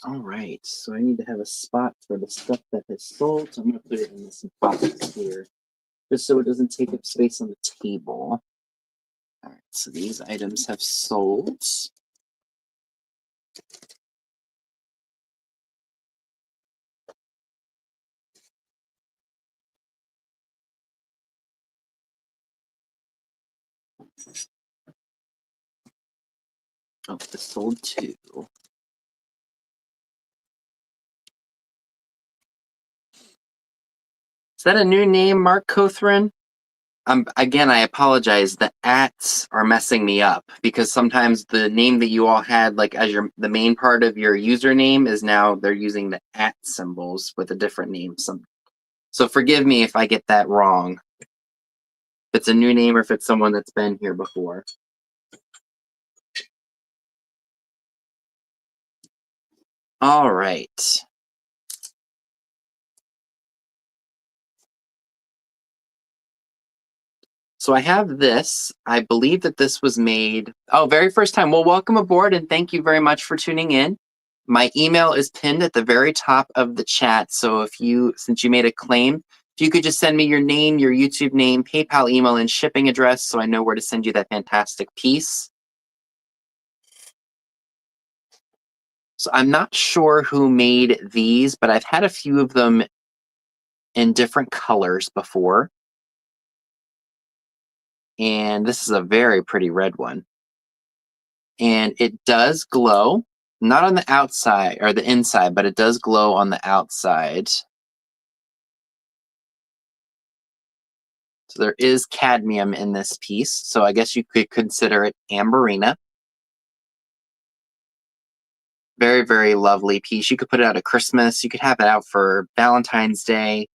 All right, so I need to have a spot for the stuff that has sold. So I'm going to put it in this box here, just so it doesn't take up space on the table. All right, so these items have sold. Oh, this sold too. Is that a new name, Mark Cothran? Again, I apologize. The ats are messing me up because sometimes the name that you all had, like as the main part of your username, is now they're using the at symbols with a different name. So forgive me if I get that wrong. If it's a new name or if it's someone that's been here before. All right. So I have this. I believe that this was made, very first time. Well, welcome aboard and thank you very much for tuning in. My email is pinned at the very top of the chat. So since you made a claim, if you could just send me your name, your YouTube name, PayPal email, and shipping address so I know where to send you that fantastic piece. So I'm not sure who made these, but I've had a few of them in different colors before. And this is a very pretty red one. And it does glow, not on the outside or the inside, but it does glow on the outside. So there is cadmium in this piece, so I guess you could consider it amberina. Very, very lovely piece. You could put it out at Christmas. You could have it out for Valentine's Day.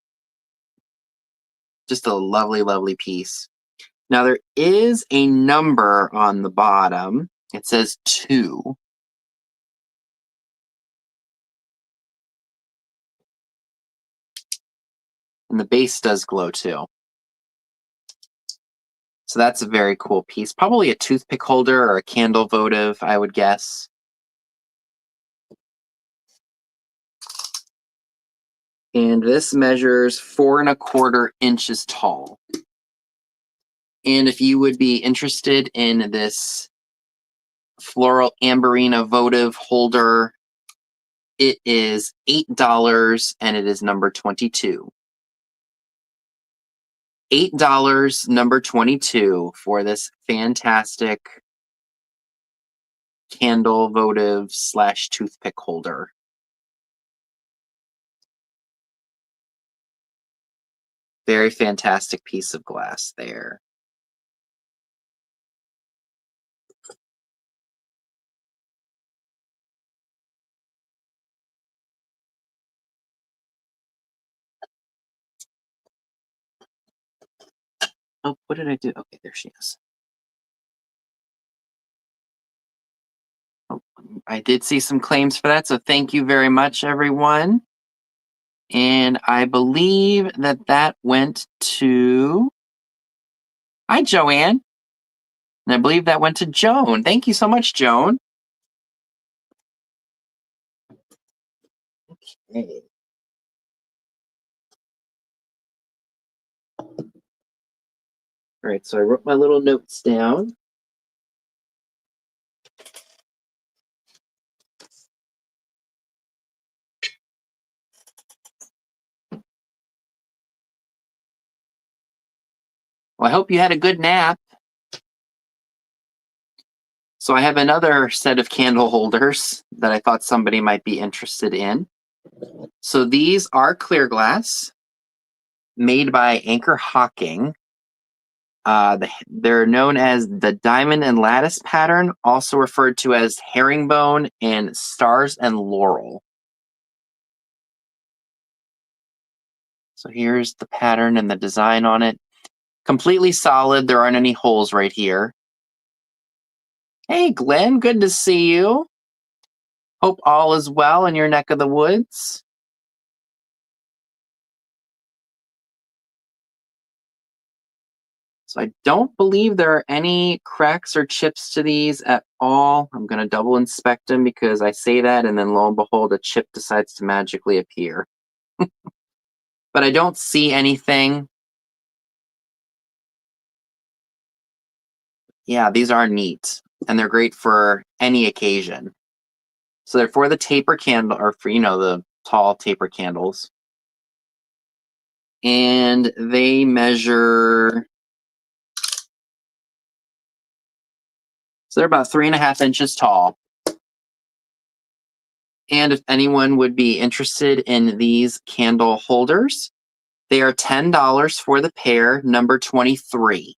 Just a lovely, lovely piece. Now there is a number on the bottom. It says 2. And the base does glow too. So that's a very cool piece. Probably a toothpick holder or a candle votive, I would guess. And this measures 4¼ inches tall. And if you would be interested in this floral amberina votive holder, it is $8 and it is number 22. $8, number 22 for this fantastic candle votive / toothpick holder. Very fantastic piece of glass there. Oh, what did I do? Okay, there she is. Oh, I did see some claims for that, so thank you very much, everyone. And I believe that that went to... Hi, Joanne. And I believe that went to Joan. Thank you so much, Joan. Okay. All right, so I wrote my little notes down. Well, I hope you had a good nap. So I have another set of candle holders that I thought somebody might be interested in. So these are clear glass, made by Anchor Hocking. They're known as the diamond and lattice pattern, also referred to as herringbone and stars and laurel. So here's the pattern and the design on it. Completely solid. There aren't any holes right here. Hey, Glenn, good to see you. Hope all is well in your neck of the woods. So I don't believe there are any cracks or chips to these at all. I'm going to double inspect them because I say that and then lo and behold, a chip decides to magically appear. But I don't see anything. Yeah, these are neat and they're great for any occasion. So they're for the taper candle, or for, the tall taper candles. And they measure... So they're about 3½ inches tall. And if anyone would be interested in these candle holders, they are $10 for the pair, number 23.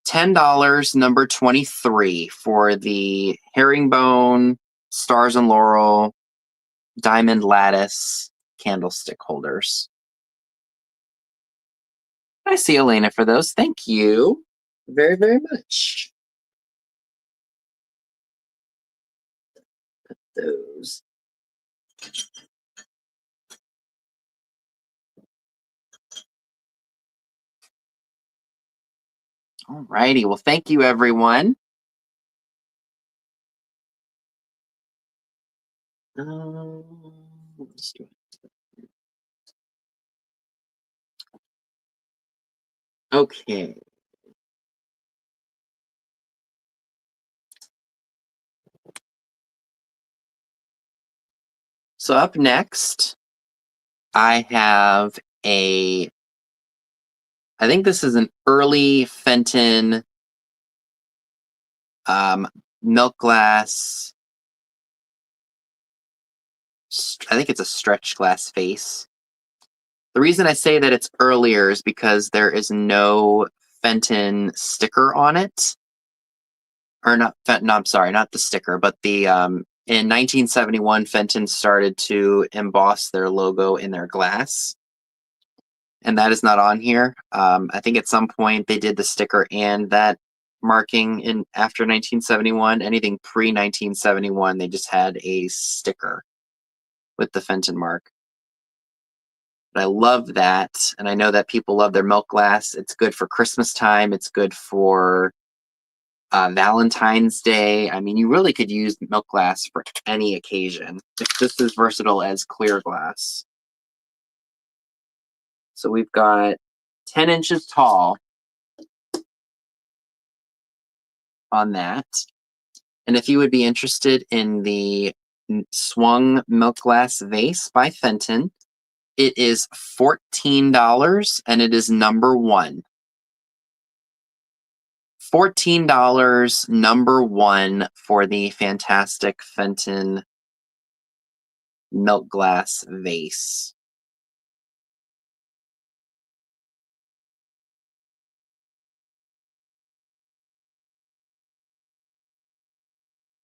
$10, number 23 for the herringbone, stars and laurel, diamond lattice candlestick holders. I see Elena for those. Thank you very, very much. Put those. All righty. Well, thank you, everyone. Let's do it. Okay. So up next, I have I think this is an early Fenton milk glass. I think it's a stretch glass face. The reason I say that it's earlier is because there is no Fenton sticker on it. Or not Fenton, no, I'm sorry, not the sticker, but the in 1971, Fenton started to emboss their logo in their glass. And that is not on here. I think at some point they did the sticker and that marking in after 1971. Anything pre-1971, they just had a sticker with the Fenton mark. But I love that, and I know that people love their milk glass. It's good for Christmas time. It's good for Valentine's Day. I mean, you really could use milk glass for any occasion. It's just as versatile as clear glass. So we've got 10 inches tall on that. And if you would be interested in the swung milk glass vase by Fenton, it is $14 and it is number one. $14, number one for the fantastic Fenton milk glass vase.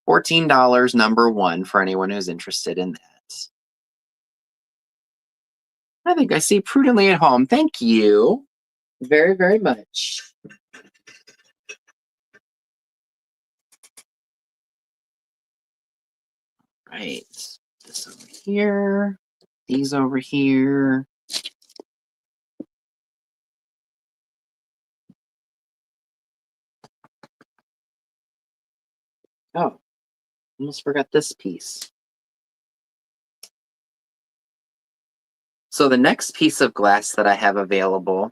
$14, number one, for anyone who's interested in that. I think I see prudently at home. Thank you very, very much. Right. This over here. These over here. Oh, almost forgot this piece. So the next piece of glass that I have available,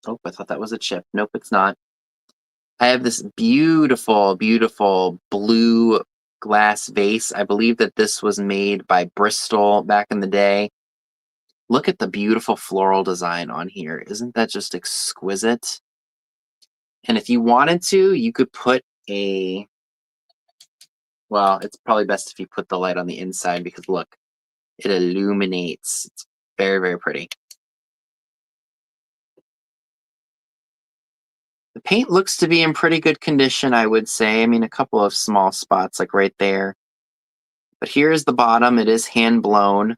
oh, I thought that was a chip. Nope, it's not. I have this beautiful, beautiful blue glass vase. I believe that this was made by Bristol back in the day. Look at the beautiful floral design on here. Isn't that just exquisite? And if you wanted to, you could put a, well, it's probably best if you put the light on the inside because look, it illuminates. It's very, very pretty. The paint looks to be in pretty good condition, I would say. I mean, a couple of small spots like right there. But here's the bottom. It is hand blown.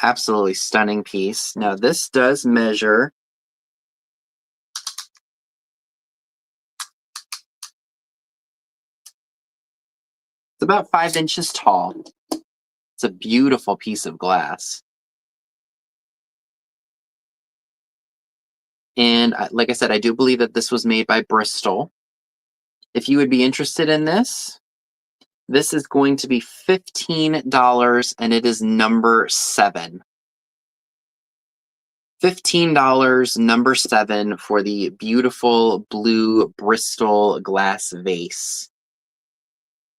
Absolutely stunning piece. Now this does measure it's about 5 inches tall. It's a beautiful piece of glass. And like I said, I do believe that this was made by Bristol. If you would be interested in this, this is going to be $15 and it is number 7. $15, number 7 for the beautiful blue Bristol glass vase.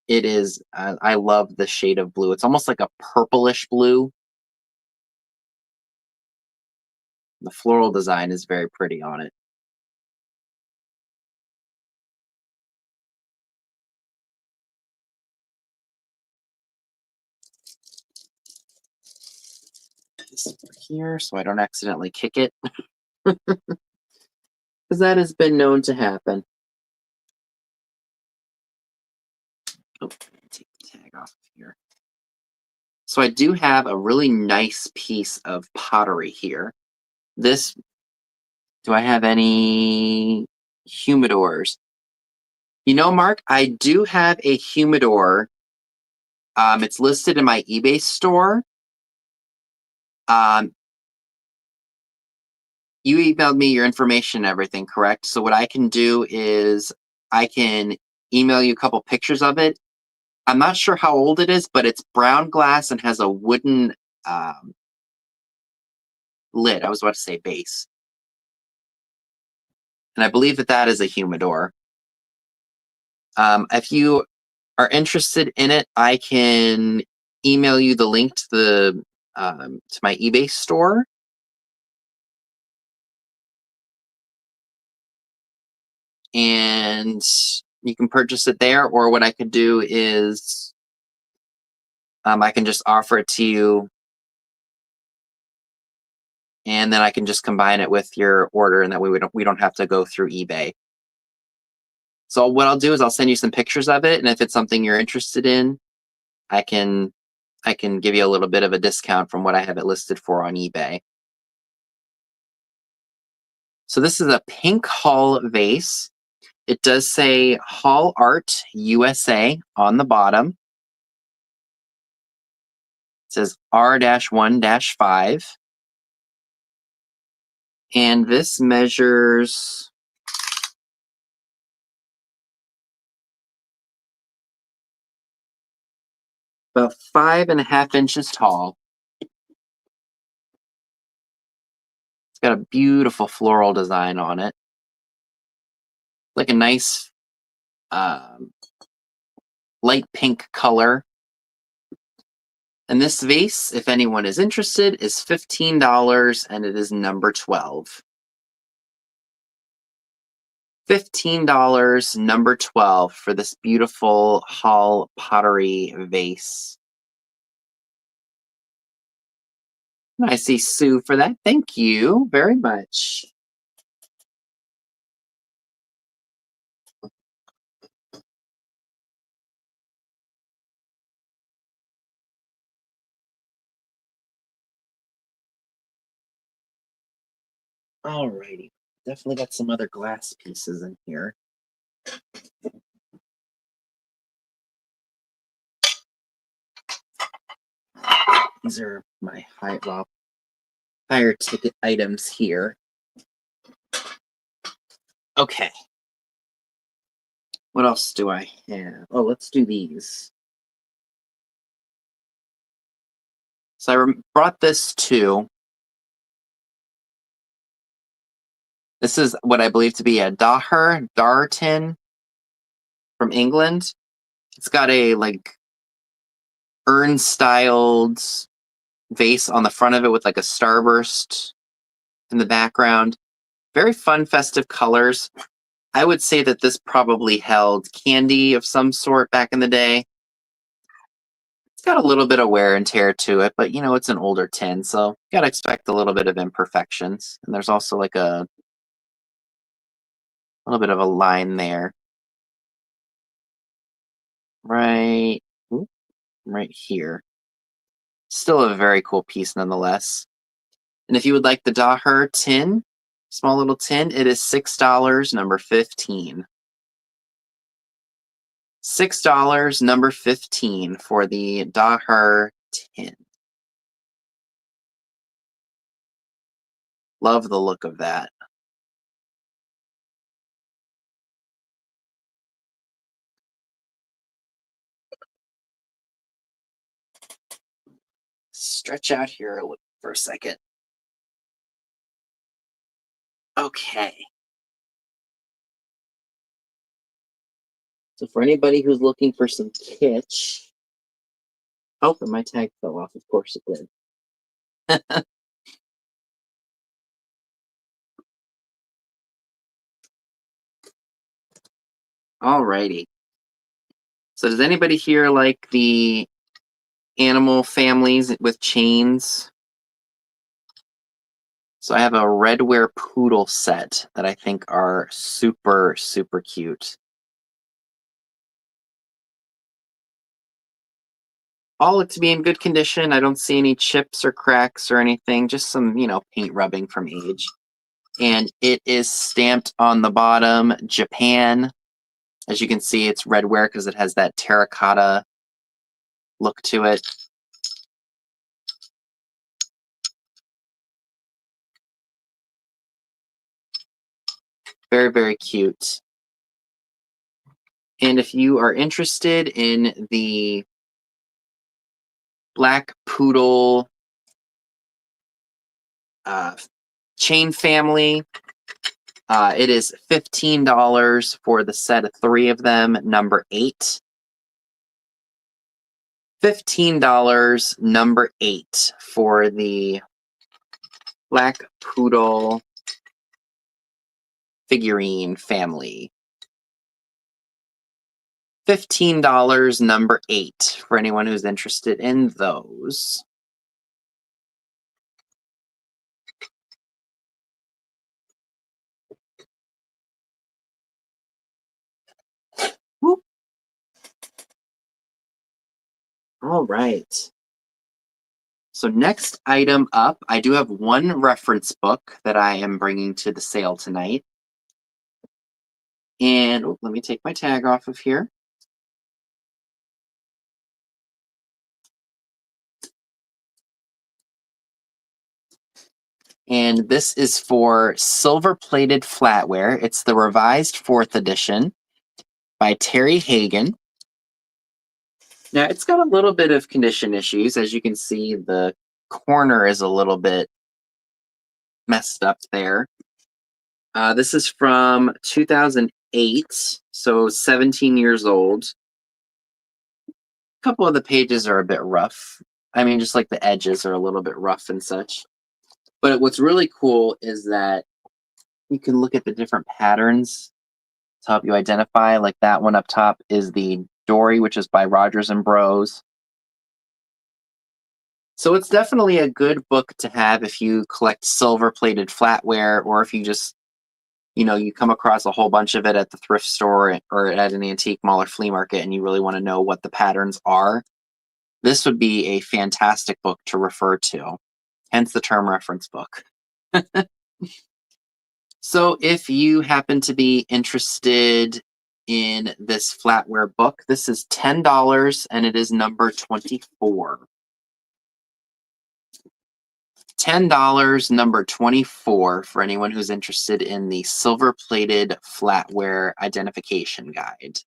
It is, I love the shade of blue. It's almost like a purplish blue. The floral design is very pretty on it. This over here so I don't accidentally kick it. Because that has been known to happen. Oh, take the tag off here. So I do have a really nice piece of pottery here. This, do I have any humidors? You know, Mark, I do have a humidor. It's listed in my eBay store. You emailed me your information and everything, correct? So what I can do is I can email you a couple pictures of it. I'm not sure how old it is, but it's brown glass and has a wooden lid. I was about to say base. And I believe that that is a humidor. If you are interested in it, I can email you the link to my eBay store. And you can purchase it there, or what I could do is I can just offer it to you, and then I can just combine it with your order, and that way we don't have to go through eBay. So what I'll do is I'll send you some pictures of it, and if it's something you're interested in, I can give you a little bit of a discount from what I have it listed for on eBay. So this is a pink Hull vase. It does say Hull Art USA on the bottom. It says R-1-5. And this measures about 5.5 inches tall. It's got a beautiful floral design on it. Like a nice light pink color. And this vase, if anyone is interested, is $15 and it is number 12. $15, number 12 for this beautiful Hall pottery vase. I see Sue for that. Thank you very much. Alrighty. Definitely got some other glass pieces in here. These are my higher ticket items here. Okay. What else do I have? Oh, let's do these. So I brought this too. This is what I believe to be a Dar tin from England. It's got a like urn-styled vase on the front of it with like a starburst in the background. Very fun, festive colors. I would say that this probably held candy of some sort back in the day. It's got a little bit of wear and tear to it, but you know, it's an older tin, so you gotta expect a little bit of imperfections. And there's also like a little bit of a line there. Right, right here. Still a very cool piece nonetheless. And if you would like the Daher tin, small little tin, it is $6, number 15. $6, number 15 for the Daher tin. Love the look of that. Stretch out here for a second. Okay. So for anybody who's looking for some kitsch. Oh, and my tag fell off. Of course it did. Alrighty. So does anybody here like the animal families with chains? So I have a Redware Poodle set that I think are super, super cute. All look to be in good condition. I don't see any chips or cracks or anything, just some, paint rubbing from age. And it is stamped on the bottom, Japan. As you can see, it's redware because it has that terracotta look to it. Very, very cute. And if you are interested in the Black Poodle chain family, it is $15 for the set of 3 of them, number 8. $15, number 8 for the Black Poodle figurine family. $15, number 8 for anyone who's interested in those. Whoop. All right. So next item up, I do have one reference book that I am bringing to the sale tonight. And let me take my tag off of here. And this is for Silver Plated Flatware. It's the revised 4th edition by Terry Hagen. Now, it's got a little bit of condition issues. As you can see, the corner is a little bit messed up there. This is from 2008, so 17 years old. A couple of the pages are a bit rough. I mean, just like the edges are a little bit rough and such. But what's really cool is that you can look at the different patterns to help you identify. Like that one up top is the Dory, which is by Rogers and Bros. So it's definitely a good book to have if you collect silver-plated flatware, or if you just, you come across a whole bunch of it at the thrift store or at an antique mall or flea market, and you really want to know what the patterns are. This would be a fantastic book to refer to, hence the term reference book. So if you happen to be interested in this flatware book, this is $10 and it is number 24. $10, number 24, for anyone who's interested in the silver-plated flatware identification guide.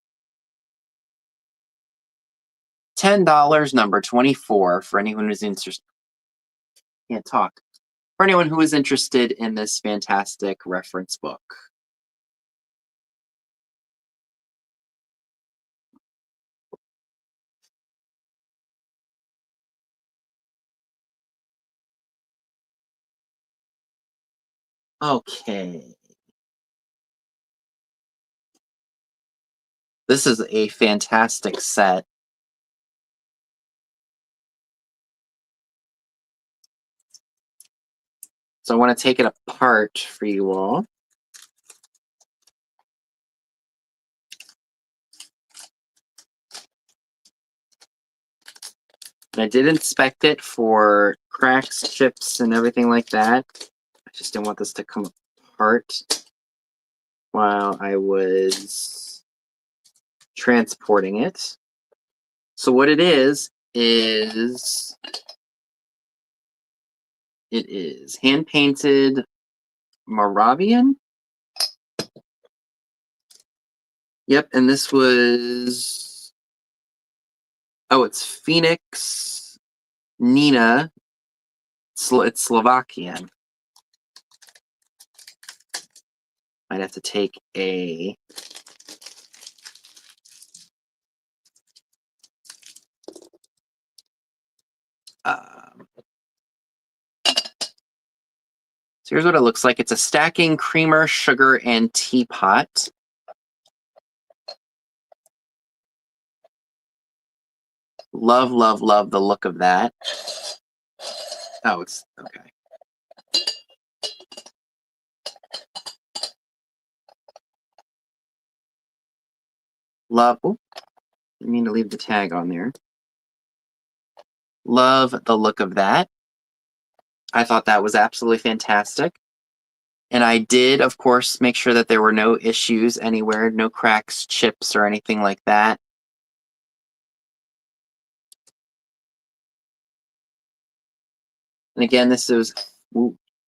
$10, number 24, for anyone who's interested. Can't talk. For anyone who is interested in this fantastic reference book. Okay. This is a fantastic set. So I want to take it apart for you all. I did inspect it for cracks, chips, and everything like that. I just didn't want this to come apart while I was transporting it. So what it is it is hand-painted Moravian. Yep, and this was, it's Phoenix Nina. It's Slovakian. Might have to take a so here's what it looks like. It's a stacking creamer, sugar, and teapot. Love, love, love the look of that. Oh, it's okay. Love, oh, I mean to leave the tag on there. Love the look of that. I thought that was absolutely fantastic. And I did, of course, make sure that there were no issues anywhere, no cracks, chips, or anything like that. And again, this is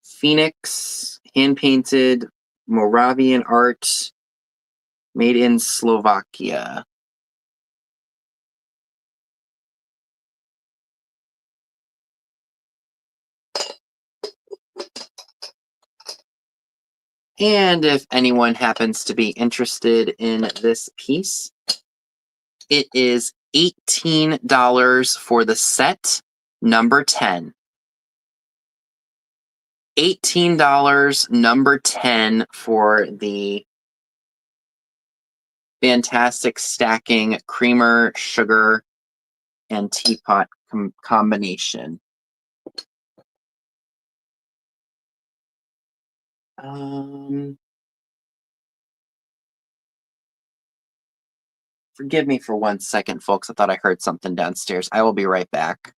Phoenix, hand-painted, Moravian art, made in Slovakia. And if anyone happens to be interested in this piece, it is $18 for the set, number 10. $18, number 10 for the fantastic stacking creamer, sugar, and teapot combination. Forgive me for 1 second, folks. I thought I heard something downstairs. I will be right back.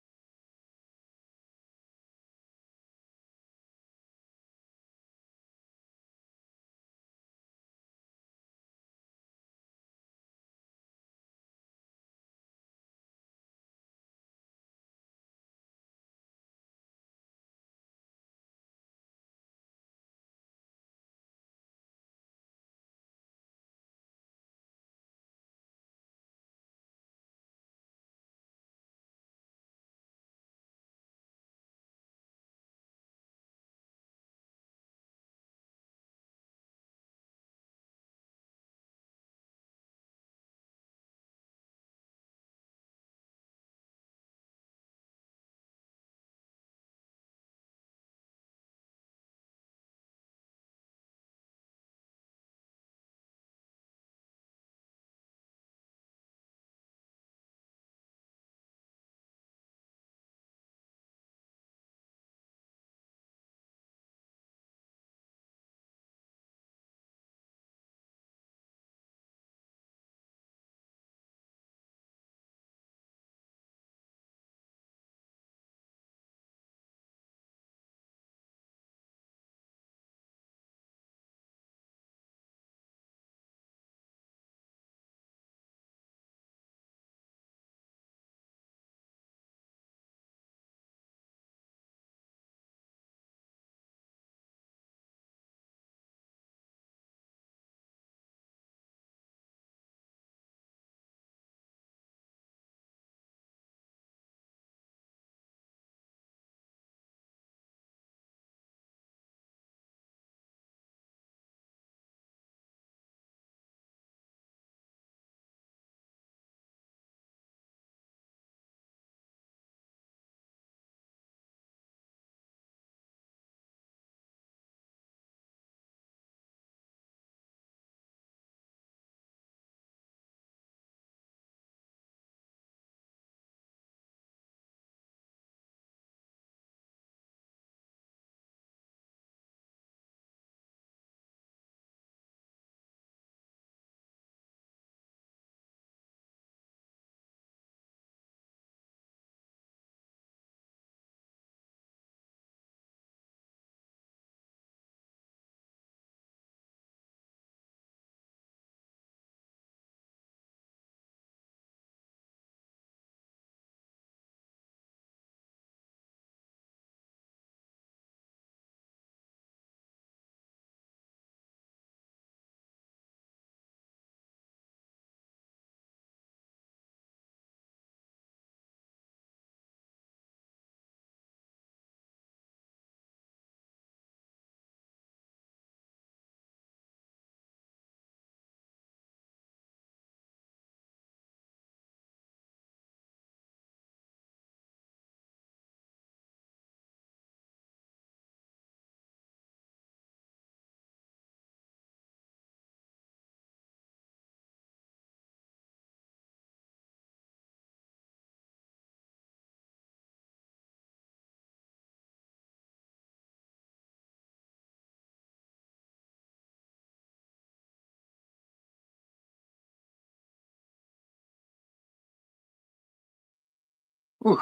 Ooh.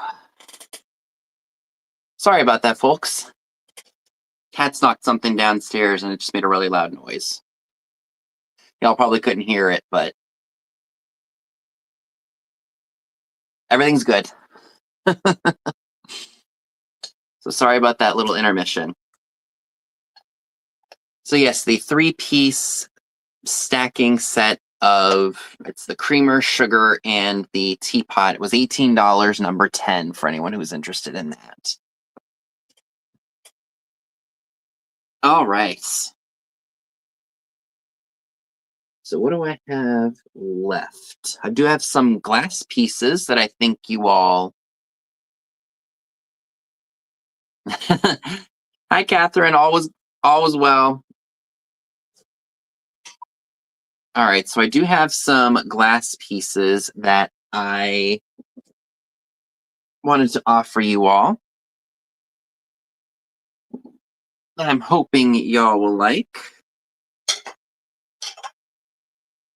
Sorry about that, folks. Cats knocked something downstairs and it just made a really loud noise. Y'all probably couldn't hear it, but everything's good. So sorry about that little intermission. So yes, the 3-piece stacking set of, it's the creamer, sugar, and the teapot. It was $18, number 10, for anyone who's interested in that. All right. So what do I have left? I do have some glass pieces that I think you all... Hi, Catherine. All was well. All right, so I do have some glass pieces that I wanted to offer you all that I'm hoping y'all will like.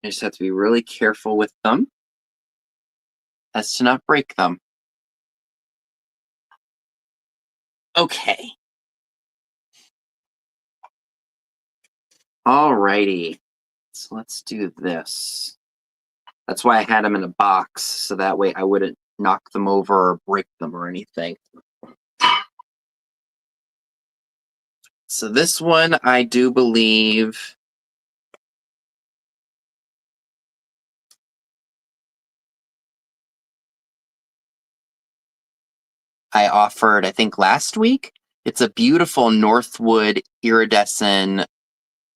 I just have to be really careful with them as to not break them. Okay. Alrighty. So let's do this. That's why I had them in a box, so that way I wouldn't knock them over or break them or anything. So this one, I do believe... I offered, I think, last week. It's a beautiful Northwood iridescent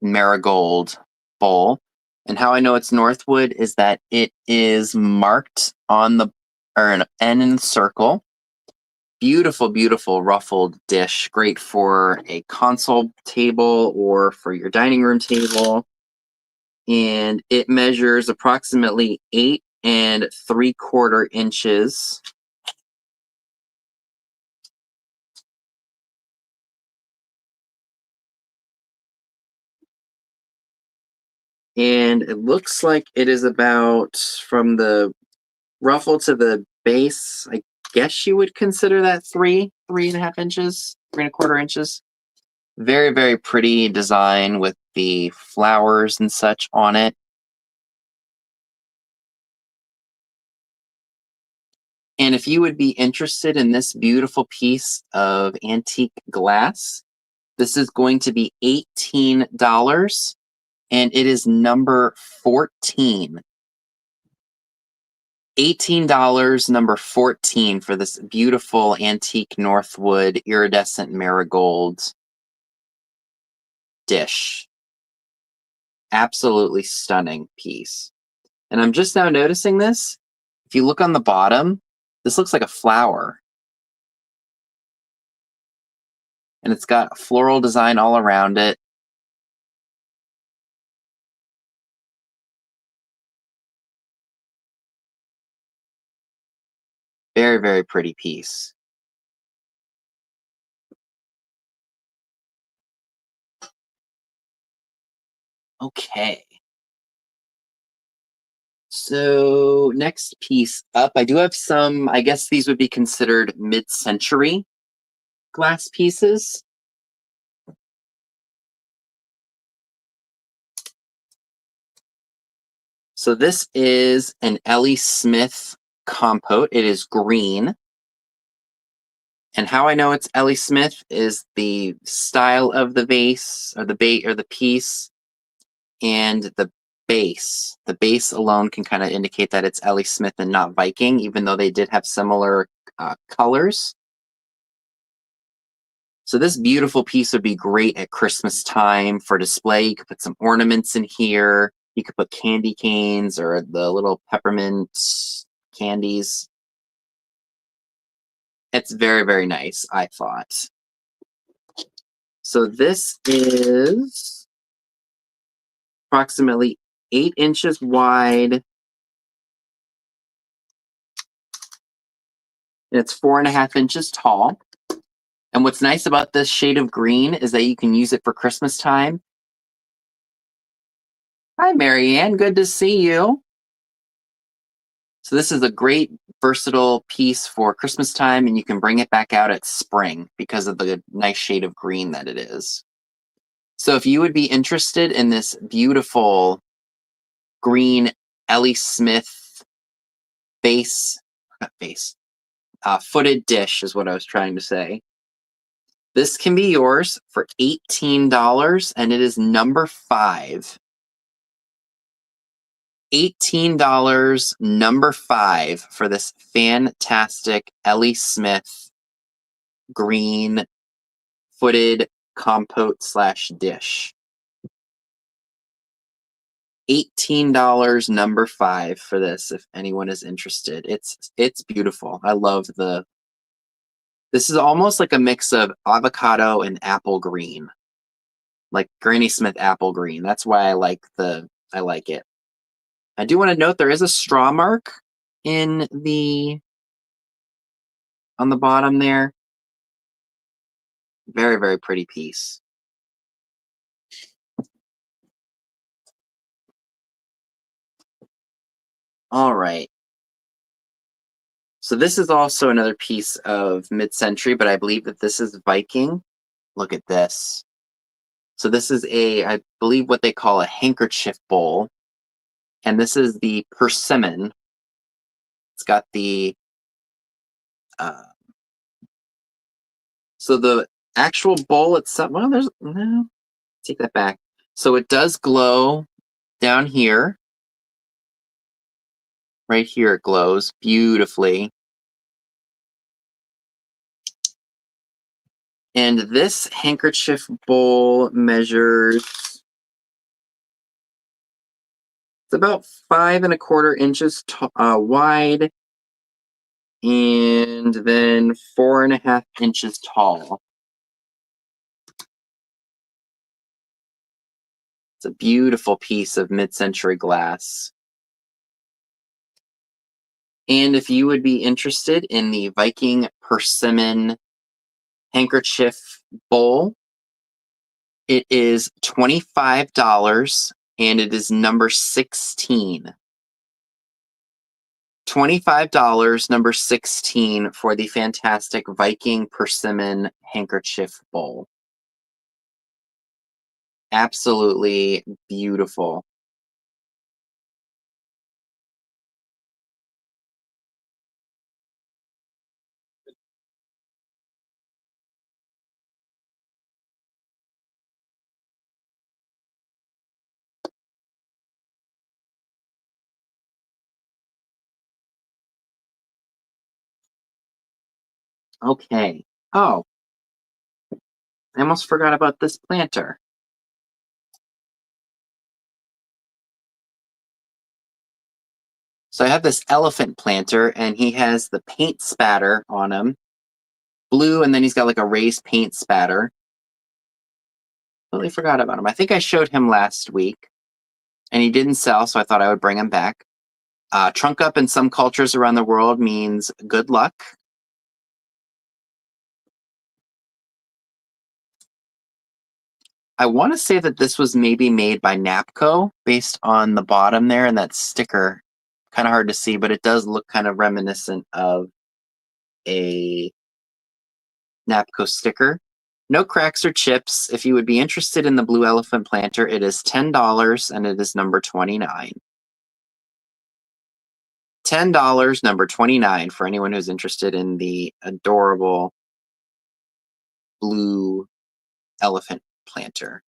marigold bowl. And how I know it's Northwood is that it is marked on the, or an N in the circle. Beautiful, beautiful ruffled dish. Great for a console table or for your dining room table. And it measures approximately 8 3/4 inches. And it looks like it is about, from the ruffle to the base, I guess you would consider that 3.5 inches, 3.25 inches. Very, very pretty design with the flowers and such on it. And if you would be interested in this beautiful piece of antique glass, this is going to be $18, and it is number 14. $18, number 14, for this beautiful antique Northwood iridescent marigold dish. Absolutely stunning piece. And I'm just now noticing this. If you look on the bottom, this looks like a flower. And it's got a floral design all around it. Very, very pretty piece. Okay. So next piece up, I do have some, I guess these would be considered mid-century glass pieces. So this is an Ellie Smith compote. It is green. And how I know it's Ellie Smith is the style of the vase, or the piece, and the base. The base alone can kind of indicate that it's Ellie Smith and not Viking, even though they did have similar colors. So this beautiful piece would be great at Christmas time for display. You could put some ornaments in here. You could put candy canes or the little peppermint candies. It's very, very nice, I thought. So this is approximately 8 inches wide. And it's 4.5 inches tall. And what's nice about this shade of green is that you can use it for Christmas time. Hi, Marianne. Good to see you. So this is a great versatile piece for Christmas time, and you can bring it back out at spring because of the nice shade of green that it is. So if you would be interested in this beautiful green Ellie Smith footed dish is what I was trying to say. This can be yours for $18, and it is number 5. $18, number 5 for this fantastic Ellie Smith green footed compote / dish. $18, number 5 for this, if anyone is interested. It's beautiful. I love this is almost like a mix of avocado and apple green. Like Granny Smith apple green. That's why I like it. I do want to note there is a straw mark on the bottom there. Very, very pretty piece. All right. So this is also another piece of mid-century, but I believe that this is Viking. Look at this. So this is I believe what they call a handkerchief bowl. And this is the persimmon. It's got the, so the actual bowl itself, well, no, take that back. So it does glow down here. Right here it glows beautifully. And this handkerchief bowl measures, it's about 5 1/4 inches wide, and then 4 1/2 inches tall. It's a beautiful piece of mid-century glass. And if you would be interested in the Viking persimmon handkerchief bowl, it is $25, and it is number 16. $25, number 16 for the fantastic Viking persimmon handkerchief bowl. Absolutely beautiful. Okay. Oh, I almost forgot about this planter. So I have this elephant planter, and he has the paint spatter on him. Blue, and then he's got like a raised paint spatter. Totally forgot about him. I think I showed him last week, and he didn't sell, so I thought I would bring him back. Trunk up in some cultures around the world means good luck. I want to say that this was maybe made by Napco based on the bottom there and that sticker. Kind of hard to see, but it does look kind of reminiscent of a Napco sticker. No cracks or chips. If you would be interested in the Blue Elephant planter, it is $10, and it is number 29. $10, number 29 for anyone who's interested in the adorable Blue Elephant planter.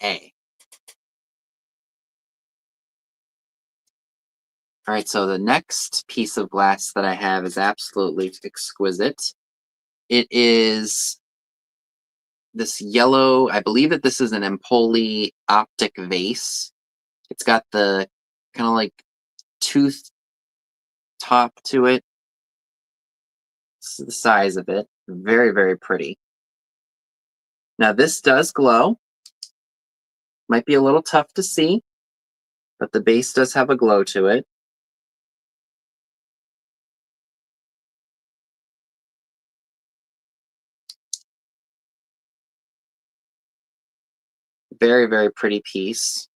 Okay. All right, so the next piece of glass that I have is absolutely exquisite. It is this yellow, I believe that this is an Empoli optic vase. It's got the kind of like tooth top to it. This is the size of it. Very, very pretty. Now this does glow. Might be a little tough to see, but the base does have a glow to it. Very, very pretty piece.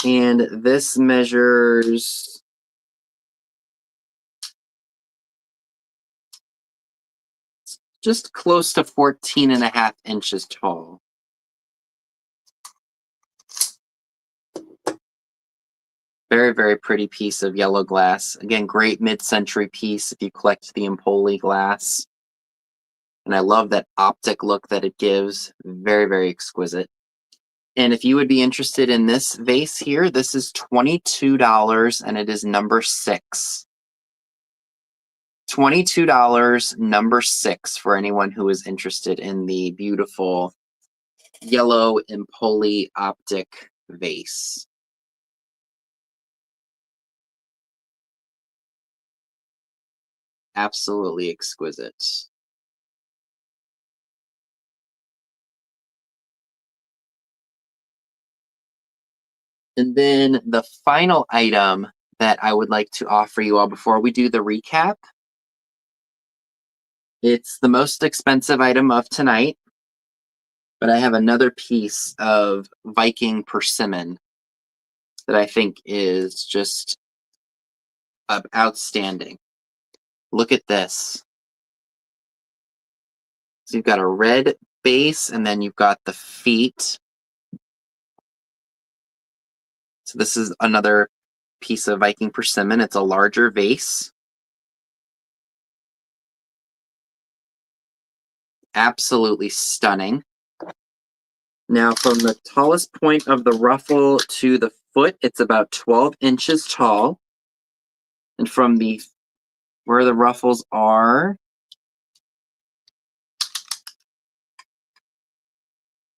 And this measures just close to 14.5 inches tall. Very, very pretty piece of yellow glass. Again, great mid-century piece if you collect the Empoli glass. And I love that optic look that it gives. Very, very exquisite. And if you would be interested in this vase here, this is $22 and it is number 6. $22, number 6 for anyone who is interested in the beautiful yellow Empoli optic vase. Absolutely exquisite. And then the final item that I would like to offer you all before we do the recap, it's the most expensive item of tonight, but I have another piece of Viking persimmon that I think is just outstanding. Look at this. So you've got a red base and then you've got the feet. So this is another piece of Viking persimmon. It's a larger vase. Absolutely stunning. Now, from the tallest point of the ruffle to the foot, it's about 12 inches tall. And from the where the ruffles are,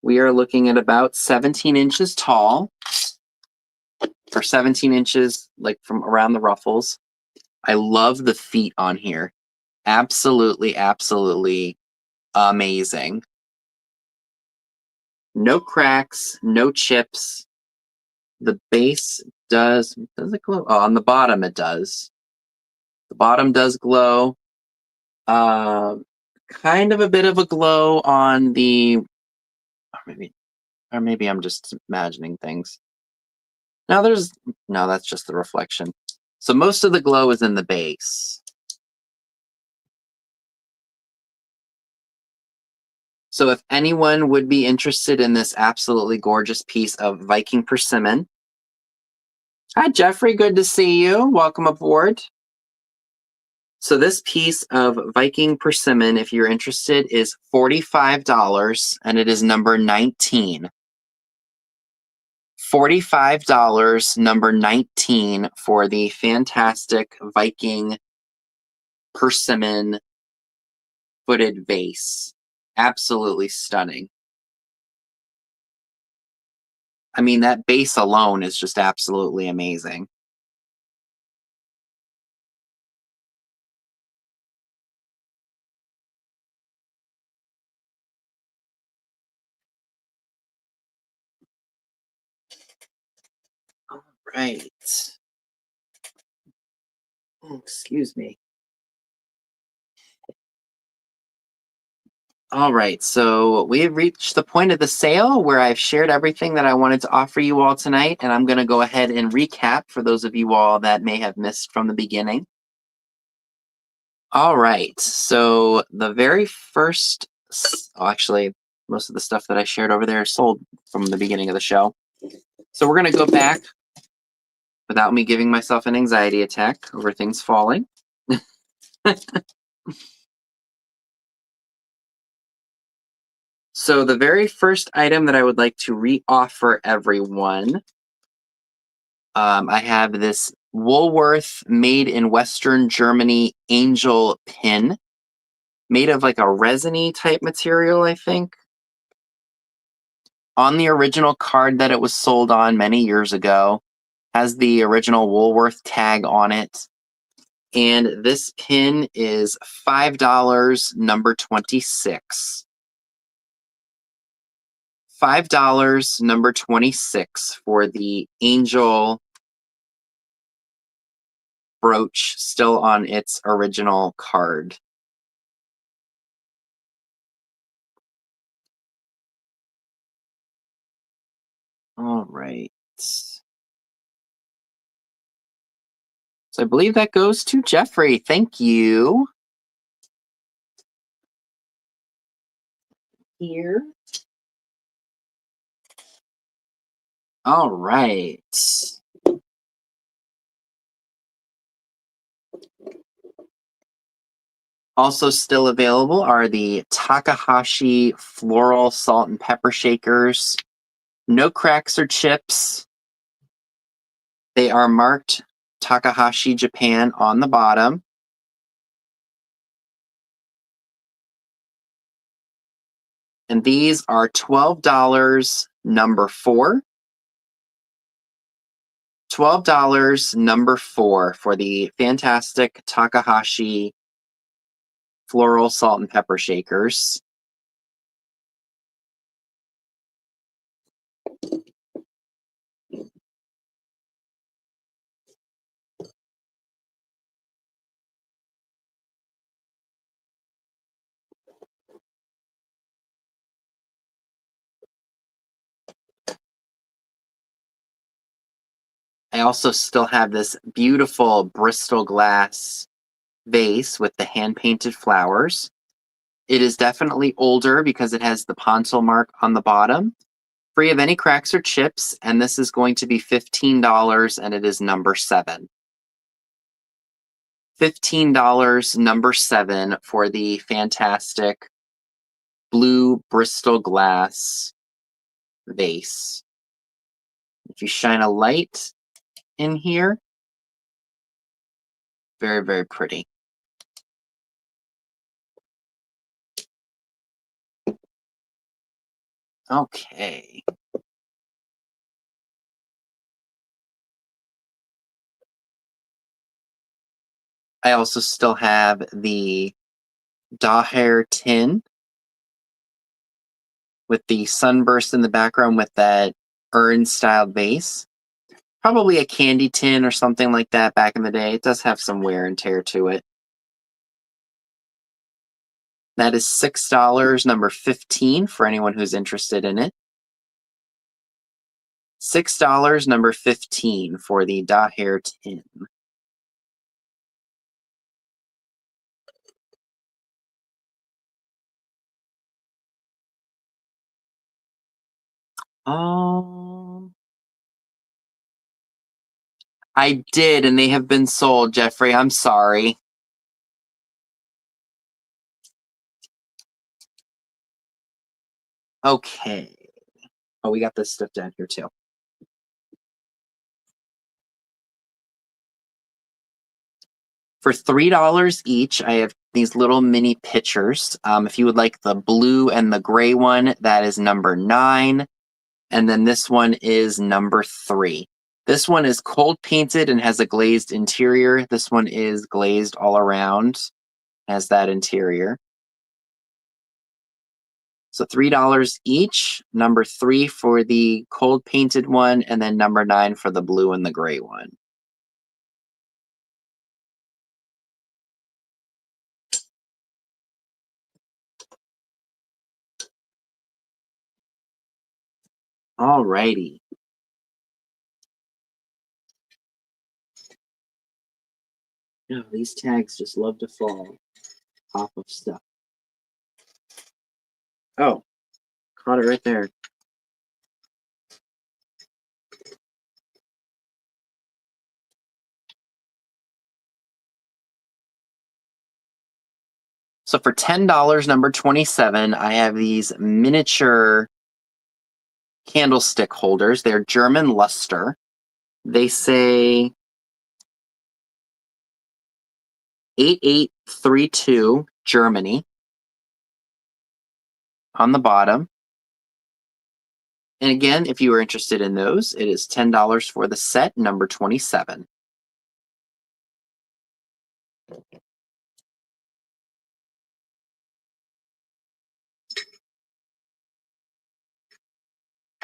we are looking at about 17 inches tall, or 17 inches like from around the ruffles. I love the feet on here. Absolutely, absolutely amazing. No cracks, no chips. The base does it glow? Oh, on the bottom it does. The bottom does glow. Kind of a bit of a glow on the, or maybe I'm just imagining things. No, that's just the reflection. So most of the glow is in the base. So if anyone would be interested in this absolutely gorgeous piece of Viking persimmon. Hi, Jeffrey. Good to see you. Welcome aboard. So this piece of Viking persimmon, if you're interested, is $45 and it is number 19. $45, number 19 for the fantastic Viking persimmon footed vase. Absolutely stunning. I mean, that base alone is just absolutely amazing. All right. Oh, excuse me. All right, so we have reached the point of the sale where I've shared everything that I wanted to offer you all tonight, and I'm going to go ahead and recap for those of you all that may have missed from the beginning. All right, so the very first, actually, most of the stuff that I shared over there is sold from the beginning of the show. So we're going to go back without me giving myself an anxiety attack over things falling. So the very first item that I would like to re-offer everyone, I have this Woolworth made in Western Germany angel pin, made of like a resiny type material, I think. On the original card that it was sold on many years ago, has the original Woolworth tag on it. And this pin is $5, number 26. $5, number 26 for the angel brooch still on its original card. All right. So I believe that goes to Jeffrey. Thank you. Here. All right. Also still available are the Takahashi Floral Salt and Pepper Shakers. No cracks or chips. They are marked Takahashi Japan on the bottom. And these are $12 number 4. $12 number 4 for the fantastic Takahashi Floral Salt and Pepper Shakers. I also still have this beautiful Bristol glass vase with the hand-painted flowers. It is definitely older because it has the Pontil mark on the bottom. Free of any cracks or chips, and this is going to be $15, and it is number 7. $15, number 7 for the fantastic blue Bristol glass vase. If you shine a light in here, very, very pretty. Okay. I also still have the Daher tin with the sunburst in the background with that urn-styled base. Probably a candy tin or something like that back in the day. It does have some wear and tear to it. That is $6, number 15, for anyone who's interested in it. $6, number 15, for the Daher tin. I did, and they have been sold, Jeffrey. I'm sorry. Okay. Oh, we got this stuff down here too. For $3 each, I have these little mini pitchers. If you would like the blue and the gray one, that is number 9. And then this one is number 3. This one is cold painted and has a glazed interior. This one is glazed all around, has that interior. So $3 each, number 3 for the cold painted one, and then number 9 for the blue and the gray one. Alrighty. Oh, these tags just love to fall off of stuff. Oh, caught it right there. So for $10, number 27, I have these miniature candlestick holders. They're German luster. They say 8832 Germany on the bottom. And again, if you are interested in those, it is $10 for the set, number 27.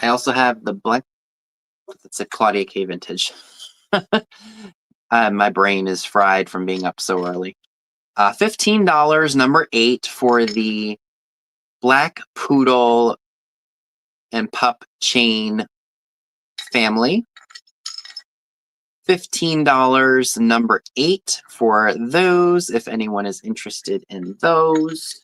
I also have the black, it's a Claudia K vintage. My brain is fried from being up so early. $15, number 8, for the black poodle and pup chain family. $15, number 8 for those, if anyone is interested in those.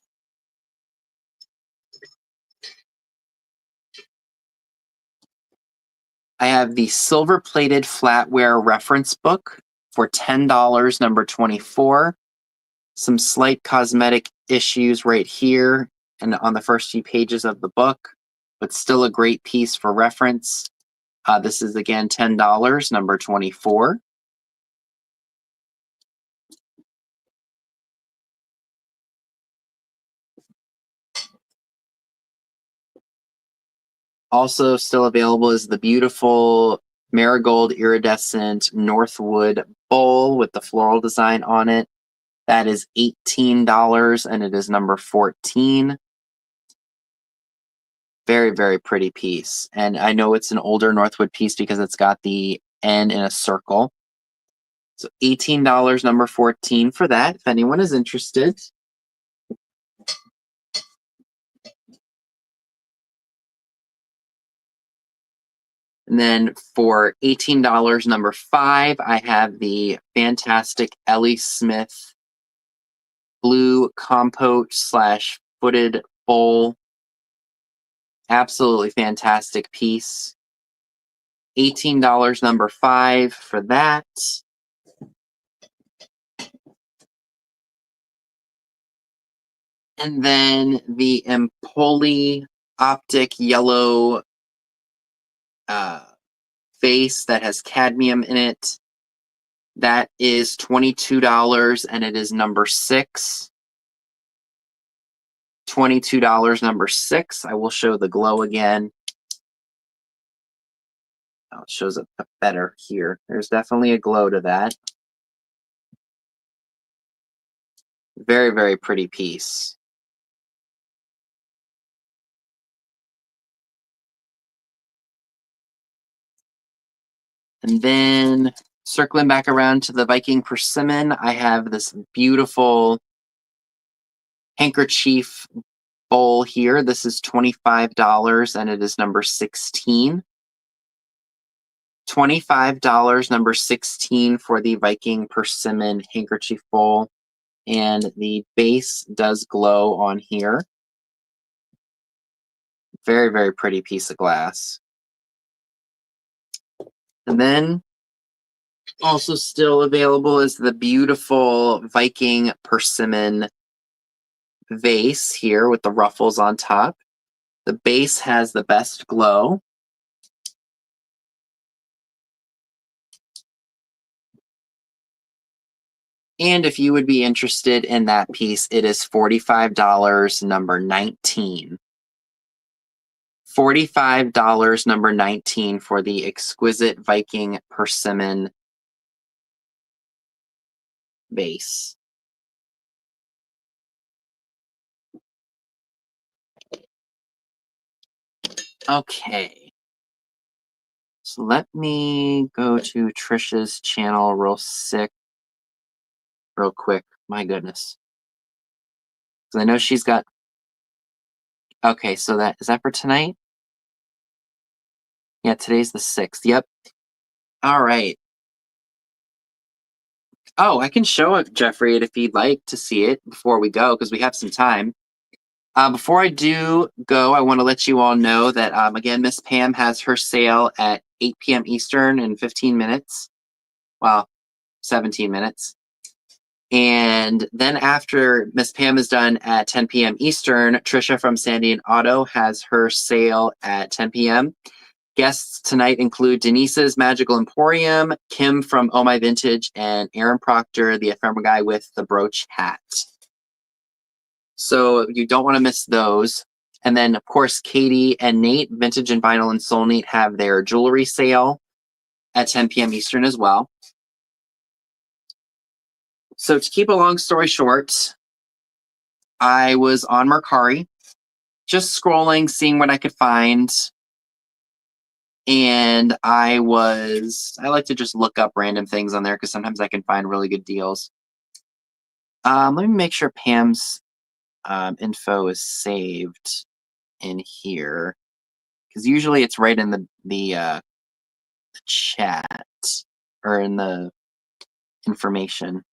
I have the silver-plated flatware reference book for $10, number 24. Some slight cosmetic issues right here and on the first few pages of the book, but still a great piece for reference. This is again $10, number 24. Also still available is the beautiful marigold iridescent Northwood bowl with the floral design on it. That is $18 and it is number 14. Very, very pretty piece. And I know it's an older Northwood piece because it's got the N in a circle. So $18, number 14 for that, if anyone is interested. And then for $18, number 5, I have the fantastic Ellie Smith blue compote / footed bowl. Absolutely fantastic piece. $18, number 5 for that. And then the Empoli optic yellow vase that has cadmium in it. That is $22 and it is number 6. $22, number 6. I will show the glow again. Oh, it shows up better here. There's definitely a glow to that. Very, very pretty piece. And then circling back around to the Viking persimmon, I have this beautiful handkerchief bowl here. This is $25 and it is number 16. $25, number 16 for the Viking persimmon handkerchief bowl. And the base does glow on here. Very, very pretty piece of glass. And then also still available is the beautiful Viking persimmon vase here with the ruffles on top. The base has the best glow. And if you would be interested in that piece, it is $45, number 19. $45, number 19 for the exquisite Viking persimmon vase. Okay. So let me go to Trisha's channel real quick. My goodness. Because I know she's got... Okay, so is that for tonight? Yeah, today's the 6th. Yep. All right. Oh, I can show it, Jeffrey, if you'd like to see it before we go, because we have some time. Before I do go, I want to let you all know that, again, Miss Pam has her sale at 8 p.m. Eastern in 15 minutes. Well, 17 minutes. And then after Miss Pam is done at 10 p.m. Eastern, Trisha from Sandy and Auto has her sale at 10 p.m. Guests tonight include Denise's Magical Emporium, Kim from Oh My Vintage, and Aaron Proctor, the ephemera guy with the brooch hat. So you don't want to miss those. And then, of course, Katie and Nate, Vintage and Vinyl and Soul Nate, have their jewelry sale at 10 p.m. Eastern as well. So to keep a long story short, I was on Mercari, just scrolling, seeing what I could find. And I like to just look up random things on there because sometimes I can find really good deals. Let me make sure Pam's info is saved in here, because usually it's right in the chat or in the information.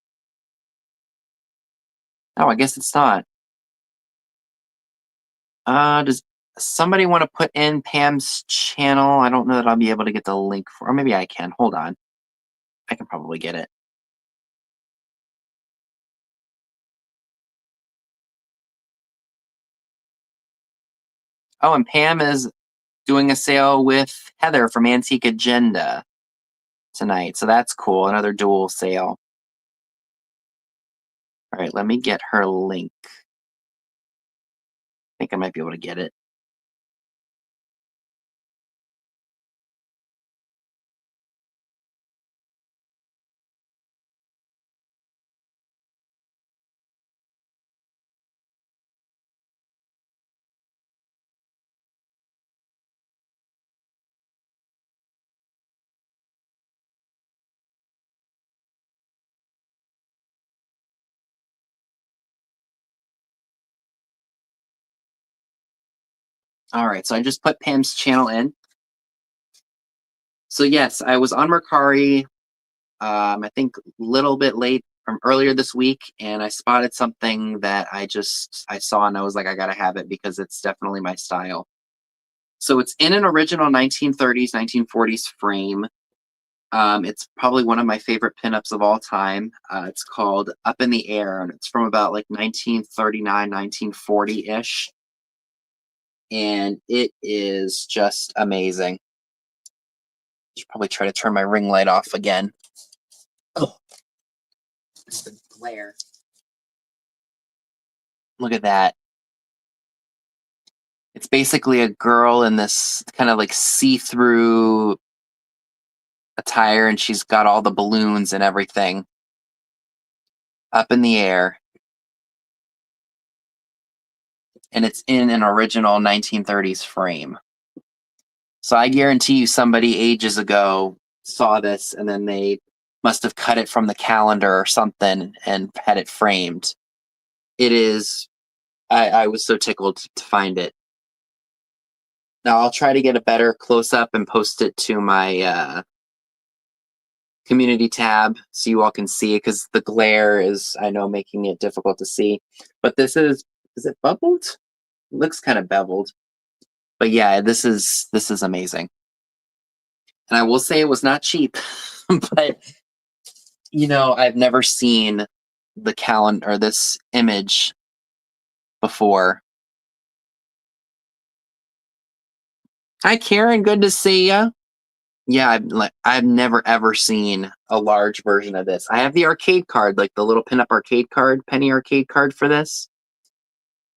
Oh, I guess it's not. Does somebody want to put in Pam's channel? I don't know that I'll be able to get the link for, or maybe I can. Hold on. I can probably get it. Oh, and Pam is doing a sale with Heather from Antique Agenda tonight. So that's cool. Another dual sale. All right, let me get her link. I think I might be able to get it. All right, so I just put Pam's channel in. So yes, I was on Mercari, I think a little bit late from earlier this week, and I spotted something that I saw and I was like, I gotta have it because it's definitely my style. So it's in an original 1930s, 1940s frame. It's probably one of my favorite pinups of all time. It's called Up in the Air, and it's from about like 1939, 1940-ish. And it is just amazing. Should probably try to turn my ring light off again. Oh, it's the glare. Look at that. It's basically a girl in this kind of like see-through attire, and she's got all the balloons and everything up in the air. And it's in an original 1930s frame. So I guarantee you somebody ages ago saw this and then they must have cut it from the calendar or something and had it framed. It is, I was so tickled to find it. Now I'll try to get a better close up and post it to my community tab so you all can see it, because the glare is, I know, making it difficult to see. But this is it bubbled? It looks kind of beveled. But yeah, this is amazing. And I will say it was not cheap, but I've never seen the calendar or this image before. Hi, Karen. Good to see you. Yeah, I've never ever seen a large version of this. I have the arcade card, like the little pinup arcade card, penny arcade card for this,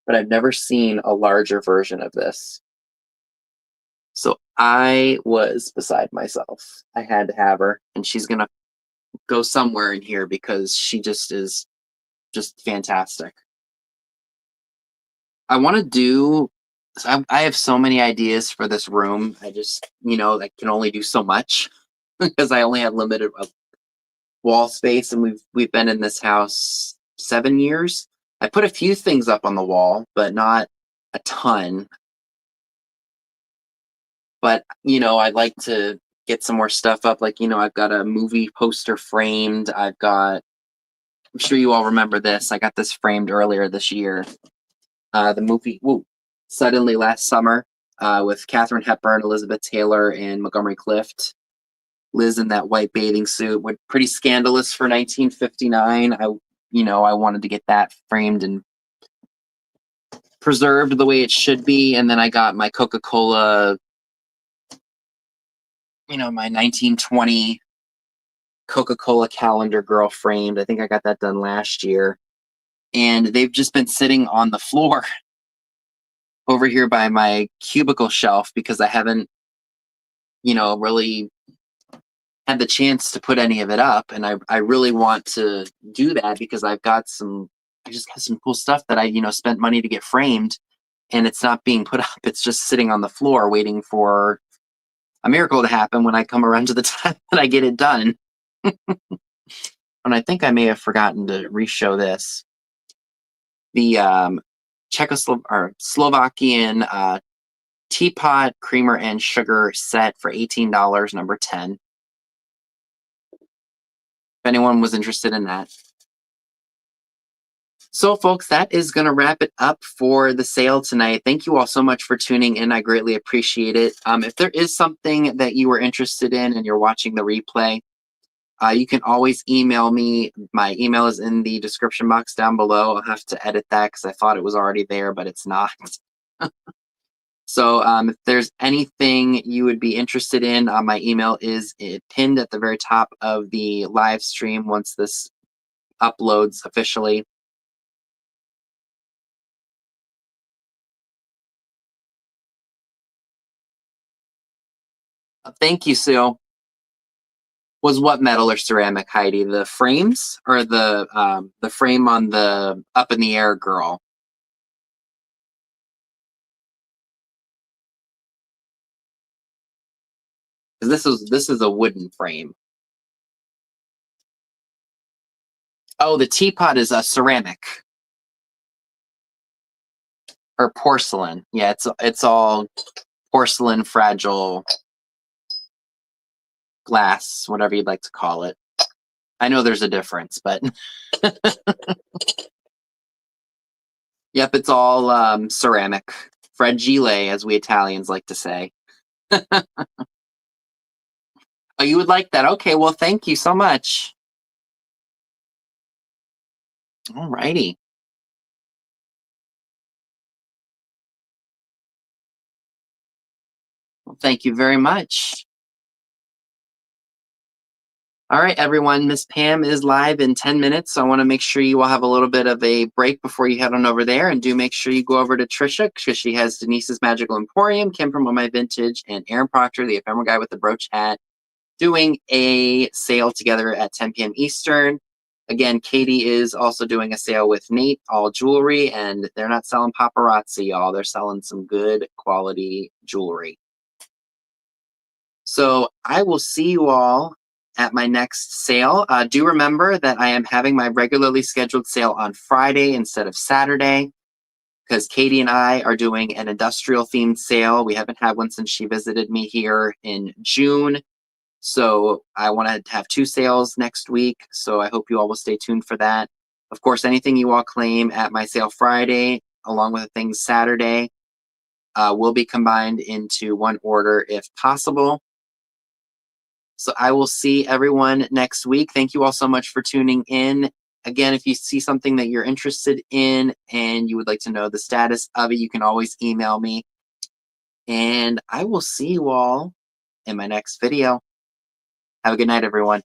but I've never seen a larger version of this. So I was beside myself. I had to have her, and she's gonna go somewhere in here because she just is just fantastic. I want to do. I have so many ideas for this room. I just, I can only do so much because I only have limited wall space, and we've been in this house 7 years. I put a few things up on the wall, but not a ton. But I'd like to get some more stuff up. Like I've got a movie poster framed. I'm sure you all remember this. I got this framed earlier this year. The movie Suddenly Last Summer, with Katharine Hepburn, Elizabeth Taylor, and Montgomery Clift. Liz in that white bathing suit, pretty scandalous for 1959. I wanted to get that framed and preserved the way it should be. And then I got my Coca-Cola, my 1920 Coca-Cola calendar girl framed. I think I got that done last year. And they've just been sitting on the floor over here by my cubicle shelf because I haven't, really had the chance to put any of it up. And I really want to do that because I just got some cool stuff that I, spent money to get framed, and it's not being put up. It's just sitting on the floor waiting for a miracle to happen when I come around to the time that I get it done. And I think I may have forgotten to re-show this. The Slovakian teapot, creamer, and sugar set for $18, number 10. If anyone was interested in that. So, folks, that is going to wrap it up for the sale tonight. Thank you all so much for tuning in. I greatly appreciate it. If there is something that you were interested in and you're watching the replay, you can always email me. My email is in the description box down below. I'll have to edit that because I thought it was already there, but it's not. So if there's anything you would be interested in, my email is pinned at the very top of the live stream once this uploads officially. Thank you, Sue. Was what metal or ceramic, Heidi? The frames or the frame on the up in the air girl? This is a wooden frame. Oh, the teapot is a ceramic or porcelain. Yeah, it's all porcelain, fragile glass, whatever you'd like to call it. I know there's a difference, but yep, it's all ceramic, fragile, as we Italians like to say. Oh, you would like that? Okay, well, thank you so much. All righty. Well, thank you very much. All right, everyone. Miss Pam is live in 10 minutes, so I want to make sure you all have a little bit of a break before you head on over there. And do make sure you go over to Trisha, because she has Denise's Magical Emporium, Kim from My Vintage, and Aaron Proctor, the ephemeral guy with the brooch hat, doing a sale together at 10 p.m. Eastern. Again, Katie is also doing a sale with Nate, all jewelry, and they're not selling paparazzi, y'all. They're selling some good quality jewelry. So I will see you all at my next sale. Do remember that I am having my regularly scheduled sale on Friday instead of Saturday, because Katie and I are doing an industrial themed sale. We haven't had one since she visited me here in June. So I want to have 2 sales next week. So I hope you all will stay tuned for that. Of course, anything you all claim at my sale Friday, along with the things Saturday, will be combined into one order if possible. So I will see everyone next week. Thank you all so much for tuning in. Again, if you see something that you're interested in and you would like to know the status of it, you can always email me. And I will see you all in my next video. Have a good night, everyone.